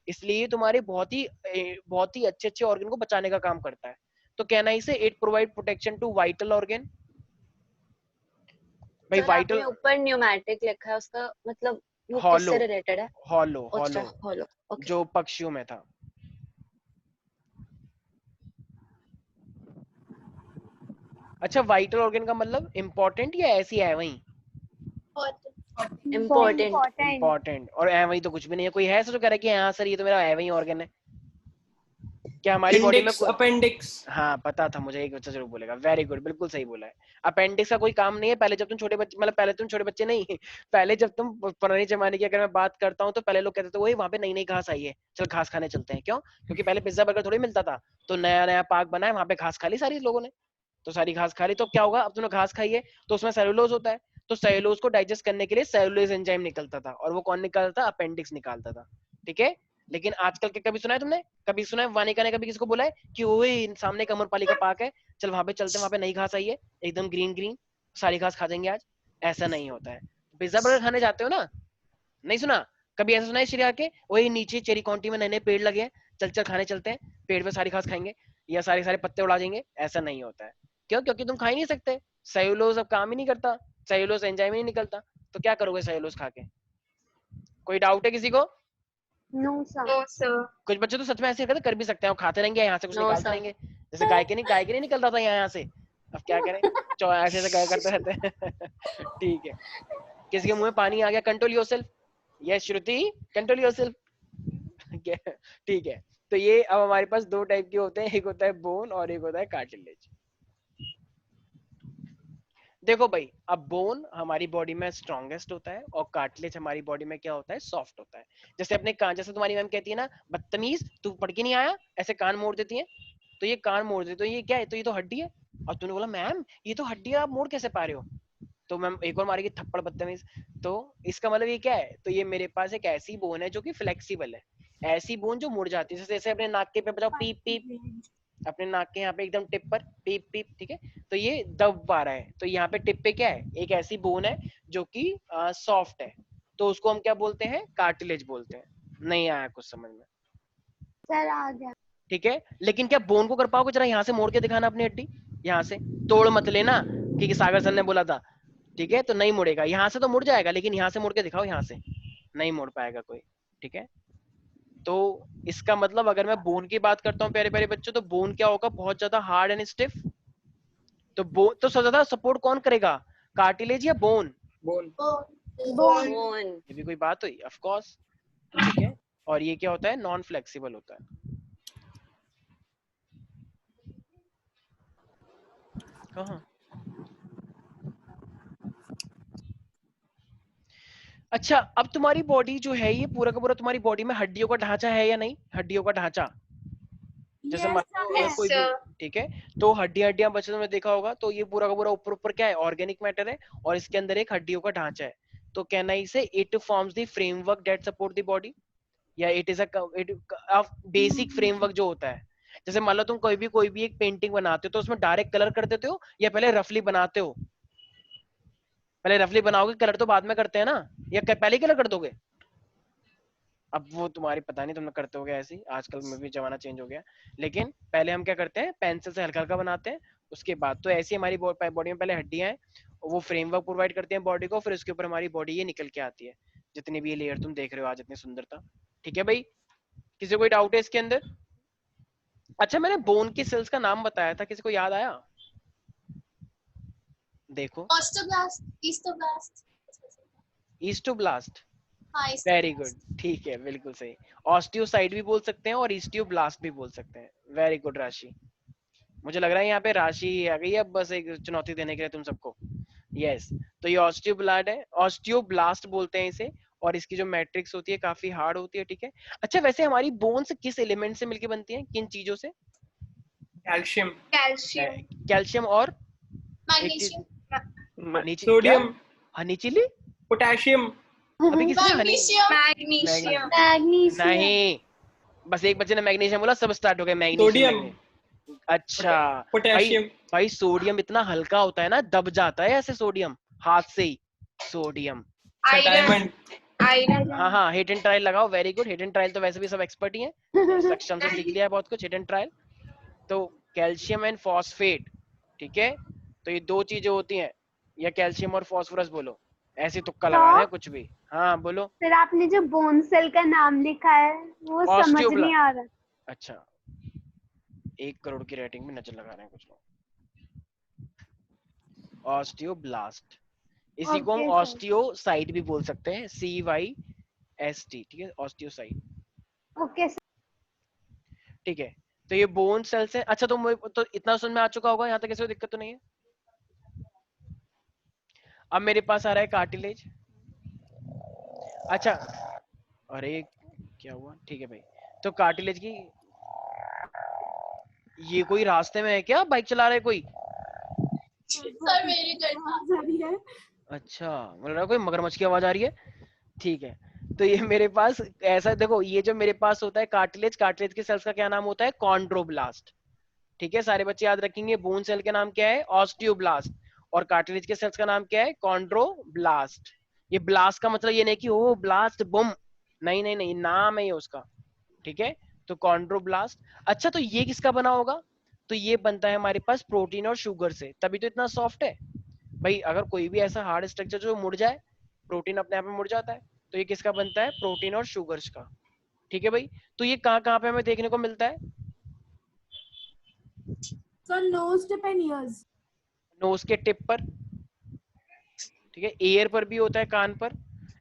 इसलिए तुम्हारे बहुत ही अच्छे अच्छे ऑर्गन को बचाने का काम करता है। तो कहना इसे it provide protection to vital organ. भाई वाइटल ऊपर न्यूमेटिक लिखा है, उसका मतलब वो हॉलो, किससे रिलेटेड है? हॉलो अच्छा, हॉलो हॉलो, ओके। जो पक्षियों में था। अच्छा, वाइटल ऑर्गन का मतलब इम्पोर्टेंट या ऐसी है वही? इम्पोर्टेंट और है वही तो कुछ भी नहीं है। कोई है सर जो कह रहा है कि हाँ सर ये तो मेरा है वही ऑर्गन है? क्या हमारी बॉडी में अपेंडिक्स? हाँ पता था मुझे, एक बच्चा जरूर बोलेगा, वेरी गुड, बिल्कुल सही बोला है। अपेंडिक्स का कोई काम नहीं है। पहले जब तुम छोटे बच्चे, मतलब पहले तुम छोटे बच्चे नहीं पहले जब तुम पुराने जमाने की अगर मैं बात करता हूँ, तो पहले लोग कहते थे वही वहां पे नई नई घास आई है, चल घास खाने चलते हैं। क्यों? क्योंकि पहले पिज्जा बर्गर थोड़ी मिलता था, तो नया नया पार्क बना है, वहां पे घास खा ली सारी लोगों ने, तो सारी घास खा ली, तो क्या होगा, अब तुमने घास खाई है तो उसमें सेलुलोज होता है, तो सेलुलोज को डाइजेस्ट करने के लिए सेलुलोज एंजाइम निकलता था, और वो कौन निकालता था? अपेंडिक्स निकालता था, ठीक है। लेकिन आजकल के कभी सुना है तुमने, कभी सुना है वानिका ने कभी किसको बोला है कि ओए सामने एक अमरपाली का पार्क है, चल वहां पे चलते हैं, वहां पे नई घास आई है एकदम ग्रीन ग्रीन, सारी घास खा जाएंगे आज? ऐसा नहीं होता है। पिज्जा बर्गर खाने जाते हो ना, नहीं सुना कभी? ऐसा सुना है श्री आके वही नीचे चेरी काउंटी में नए नए पेड़ लगे हैं, चल चल खाने चलते हैं, पेड़ पे सारी घास खाएंगे या सारे सारे पत्ते उड़ा देंगे? ऐसा नहीं होता है। क्यों? क्योंकि तुम खा ही नहीं सकते, सेलुलोज अब काम ही नहीं करता, सेलुलोज एंजाइम ही नहीं निकलता, तो क्या करोगे सेलुलोज खा के? कोई डाउट है किसी को? No sir. कुछ बच्चे तो सच में ऐसे कर भी सकते हैं, वो खाते रहेंगे यहाँ से कुछ निकालते रहेंगे, जैसे गाय के नहीं निकल रहा था यहाँ से, अब क्या करें, ऐसे ऐसे गाय करते रहते हैं ठीक है। किसी के मुंह में पानी आ गया, कंट्रोल योरसेल्फ। यस श्रुति, कंट्रोल योरसेल्फ ठीक है। तो ये अब हमारे पास 2 टाइप के होते हैं, एक होता है बोन और एक होता है कार्टिलेज। देखो भाई, अब बोन हमारी बॉडी में स्ट्रॉन्गेस्ट होता है और कार्टिलेज हमारी बॉडी में क्या होता है? सॉफ्ट होता है। जैसे अपने कान, जैसे तुम्हारी मैम कहती है ना, बदतमीज तू पढ़ के नहीं आया, ऐसे कान मोड़ देती है, तो ये कान मोड़ देती, तो ये क्या है? तो ये तो हड्डी है। और तूने बोला मैम ये तो हड्डी है, आप मोड़ कैसे पा रहे हो? तो मैम एक और मारेगी थप्पड़, बदतमीज। तो इसका मतलब ये क्या है? तो ये मेरे पास एक ऐसी बोन है जो कि फ्लेक्सिबल है, ऐसी बोन जो मुड़ जाती है, जैसे अपने नाक के पे बजाओ पीप पीप, अपने नाक के यहाँ पे एकदम टिप पर पीप पीप, ठीक है। तो ये दब पा रहा है, तो यहाँ पे टिप पे क्या है, एक ऐसी बोन है जो कि सॉफ्ट है, तो उसको हम क्या बोलते हैं, कार्टिलेज बोलते हैं। नहीं आया कुछ समझ में? सर आ गया। ठीक है, लेकिन क्या बोन को कर पाओगे? जरा यहाँ से मोड़ के दिखाना अपनी हड्डी, यहाँ से तोड़ मत लेना कि सागर सर ने बोला था, ठीक है। तो नहीं मुड़ेगा, यहाँ से तो मुड़ जाएगा, लेकिन यहाँ से मुड़ के दिखाओ, यहाँ से नहीं मुड़ पाएगा कोई, ठीक है। तो इसका मतलब अगर मैं बोन की बात करता हूँ प्यारे प्यारे बच्चों, तो बोन क्या होगा, बहुत ज्यादा हार्ड एंड स्टिफ। तो बोन तो सबसे ज्यादा सपोर्ट कौन करेगा, कार्टिलेज या बोन? बोन। बोन। ये भी कोई बात हुई? ऑफ कोर्स, ठीक है। और ये क्या होता है, नॉन फ्लेक्सिबल होता है। कहाँ? अच्छा, अब तुम्हारी बॉडी जो है, ये पूरा का पूरा तुम्हारी बॉडी में हड्डियों का ढांचा है या नहीं? हड्डियों का ढांचा, जैसे Yes, कोई sir. भी, ठीक है। तो हड्डियां बच्चों में देखा होगा, तो ये पूरा का पूरा ऊपर ऊपर क्या है, ऑर्गेनिक मैटर है, और इसके अंदर एक हड्डियों का ढांचा है। तो कहना इसे it forms the framework that support the body, या it is a basic framework जो होता है। जैसे मान लो तुम कोई भी एक पेंटिंग बनाते हो, तो उसमें डायरेक्ट कलर कर देते हो या पहले रफली बनाते हो? पहले रफली बनाओगे, कलर तो बाद में करते हैं ना, या पहले ही कलर कर दोगे? अब वो तुम्हारी पता नहीं, तुम करते हो गया ऐसे ही, आजकल में भी जमाना चेंज हो गया। लेकिन पहले हम क्या करते हैं, पेंसिल से हल्का हल्का बनाते हैं, उसके बाद तो ऐसी हमारी बॉडी में पहले हड्डियां हैं, वो फ्रेमवर्क प्रोवाइड करती हैं बॉडी को, फिर उसके ऊपर हमारी बॉडी ये निकल के आती है, जितनी भी ये लेयर तुम देख रहे हो आज, इतनी सुंदरता। ठीक है भाई, किसी को कोई डाउट है इसके अंदर? अच्छा, मैंने बोन की सेल्स का नाम बताया था, किसी को याद आया? देखो, ऑस्टोब्लास्ट, ईस्टोब्लास्ट, ईस्टोब्लास्ट, हाँ वेरी गुड, ठीक है, बिल्कुल सही। ऑस्टियोसाइट भी बोल सकते हैं और ईस्टियोब्लास्ट भी बोल सकते हैं। वेरी गुड राशि, मुझे लग रहा है यहाँ पे राशि आ गई है अब बस एक चुनौती देने के लिए तुम सबको। यस, तो ये ऑस्टियोब्लास्ट है, ऑस्टियोब्लास्ट बोलते हैं इसे, और इसकी जो मैट्रिक्स होती है काफी हार्ड होती है, ठीक है। अच्छा, वैसे हमारी बोन्स किस एलिमेंट से मिलके बनती हैं, किन चीजों से? कैल्शियम, कैल्शियम और magnesium, sodium, honey chilli, potassium, अभी किसने हनी? मैग्नीशियम, नहीं, बस एक बच्चे ने मैग्नीशियम बोला, सब स्टार्ट हो गए मैग्नीशियम। अच्छा पोटेशियम, भाई सोडियम इतना हल्का होता है ना, दब जाता है ऐसे सोडियम हाथ से ही। सोडियम, आयरन, हाँ, हिट एंड ट्रायल लगाओ, very good. Hit and trial तो वैसे भी सब एक्सपर्ट ही हैं, सक्षम से सीख लिया है बहुत कुछ, हिट एंड ट्रायल। तो कैल्शियम एंड फॉस्फेट, ठीक है, तो ये दो चीजें होती हैं, या कैल्शियम और फॉस्फोरस बोलो, ऐसे तुक्का लगाना है कुछ भी। हाँ बोलो। फिर आपने जो बोन सेल का नाम लिखा है वो समझ नहीं आ रहा। अच्छा, 1 करोड़ की रेटिंग में नजर लगा रहे हैं कुछ लोग। ऑस्टियोब्लास्ट, इसी को हम ऑस्टियोसाइट भी बोल सकते हैं, CYST, ठीक है, ऑस्टियोसाइट। ओके ठीक है, तो ये बोन सेल्स है। अच्छा, तो इतना समझ में आ चुका होगा, यहाँ तक किसी को दिक्कत तो नहीं है? अब मेरे पास आ रहा है कार्टिलेज। अच्छा, अरे क्या हुआ, ठीक है भाई। तो कार्टिलेज की, ये कोई रास्ते में है क्या, बाइक चला रहे कोई? सर मेरी आवाज आ रही है। अच्छा, मुझे लगा कोई मगरमच्छ की आवाज आ रही है। ठीक है, तो ये मेरे पास ऐसा, देखो ये जो मेरे पास होता है कार्टिलेज, कार्टिलेज के सेल्स का क्या नाम होता है, कॉन्ड्रोब्लास्ट। ठीक है, सारे बच्चे याद रखेंगे, बोन सेल के नाम क्या है, ऑस्टियोब्लास्ट, और कार्टिलेज के सेल्स का नाम क्या है, कॉन्ड्रोब्लास्ट। ये ब्लास्ट का मतलब ये नहीं कि ओ ब्लास्ट बम, नहीं नहीं नहीं, नाम है ये उसका, ठीक है। तो कॉन्ड्रोब्लास्ट। अच्छा, तो ये किसका बना होगा? तो ये बनता है हमारे पास प्रोटीन और शुगर से, तभी तो इतना सॉफ्ट है भाई। अगर कोई भी ऐसा हार्ड स्ट्रक्चर जो मुड़ जाए, प्रोटीन अपने आप में मुड़ जाता है, तो ये किसका बनता है, प्रोटीन और शुगर्स का। ठीक है भाई, तो ये कहाँ कहाँ पे हमें देखने को मिलता है? So nose tip and ears. Nose के टिप पर, ठीक है, एयर पर भी होता है, कान पर।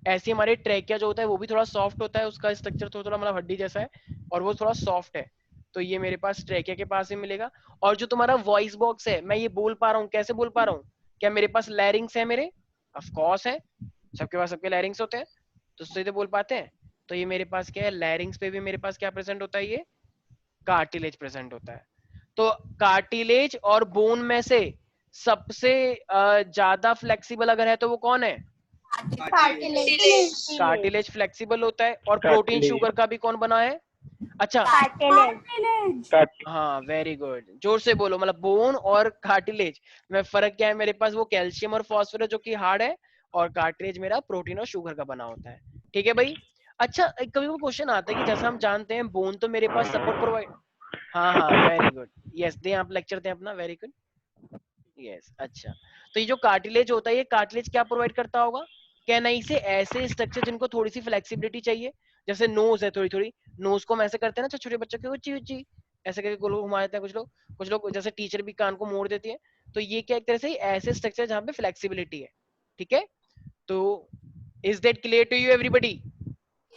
ऐसे हमारे ट्रैकिया जो होता है वो भी थोड़ा सॉफ्ट होता है, उसका स्ट्रक्चर थोड़ा थोड़ा मतलब हड्डी जैसा है, और वो थोड़ा सॉफ्ट है, तो ये मेरे पास ट्रैकिया के पास ही मिलेगा। और जो तुम्हारा वॉइस बॉक्स है, मैं ये बोल पा रहा हूँ, कैसे बोल पा रहा हूँ? क्या मेरे पास लैरिंग्स है? मेरे ऑफ कोर्स है, सबके पास सबके लैरिंग्स होते हैं, तो सीधे बोल पाते हैं। तो ये मेरे पास क्या है, लैरिंग्स पे भी मेरे पास क्या प्रेजेंट होता है, ये कार्टिलेज प्रेजेंट होता है। तो कार्टिलेज और बोन में से सबसे ज्यादा फ्लेक्सिबल अगर है तो वो कौन है? कार्टिलेज फ्लेक्सिबल होता है। और प्रोटीन शुगर का भी कौन बना है? अच्छा कार्टिलेज। हाँ वेरी गुड, जोर से बोलो, मतलब बोन और कार्टिलेज में फर्क क्या है मेरे पास? वो कैल्शियम और फास्फोरस जो कि हार्ड है, और कार्टिलेज मेरा प्रोटीन और शुगर का बना होता है। ठीक है भाई। अच्छा कभी वो क्वेश्चन आता है कि जैसा हम जानते हैं बोन तो मेरे पास सपोर्ट प्रोवाइड, हाँ हाँ वेरी गुड, यस दें आप लेक्चर दें अपना, वेरी गुड, यस। अच्छा तो ये जो कार्टिलेज होता है, ये कार्टिलेज क्या प्रोवाइड करता होगा? कैनाई से ऐसे स्ट्रक्चर जिनको थोड़ी सी फ्लेक्सिबिलिटी चाहिए, जैसे नोज है थोड़ी थोड़ी, नोज को हम ऐसे करते हैं ना छोटे बच्चों के, उची उची ऐसे करके गोल घुमा देते हैं कुछ लोग जैसे टीचर भी कान को मोड़ देती है, तो ये क्या एक तरह से ऐसे स्ट्रक्चर जहाँ पे फ्लेक्सिबिलिटी है। ठीक है, तो is that clear to you everybody?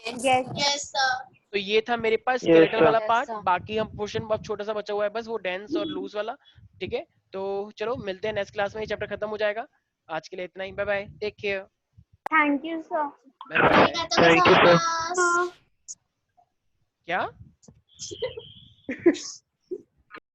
Yes, sir. तो ये था मेरे पास Yes, स्केलेटल sir. वाला Yes, पार्ट, sir. बाकी हम पोर्शन बहुत छोटा सा बचा हुआ है बस, वो डेंस और लूज वाला। ठीक है, तो चलो मिलते हैं नेक्स्ट क्लास में, ये चैप्टर खत्म हो जाएगा। आज के लिए इतना ही, bye bye, take care, thank you sir. Bye bye. Thank you, sir. क्या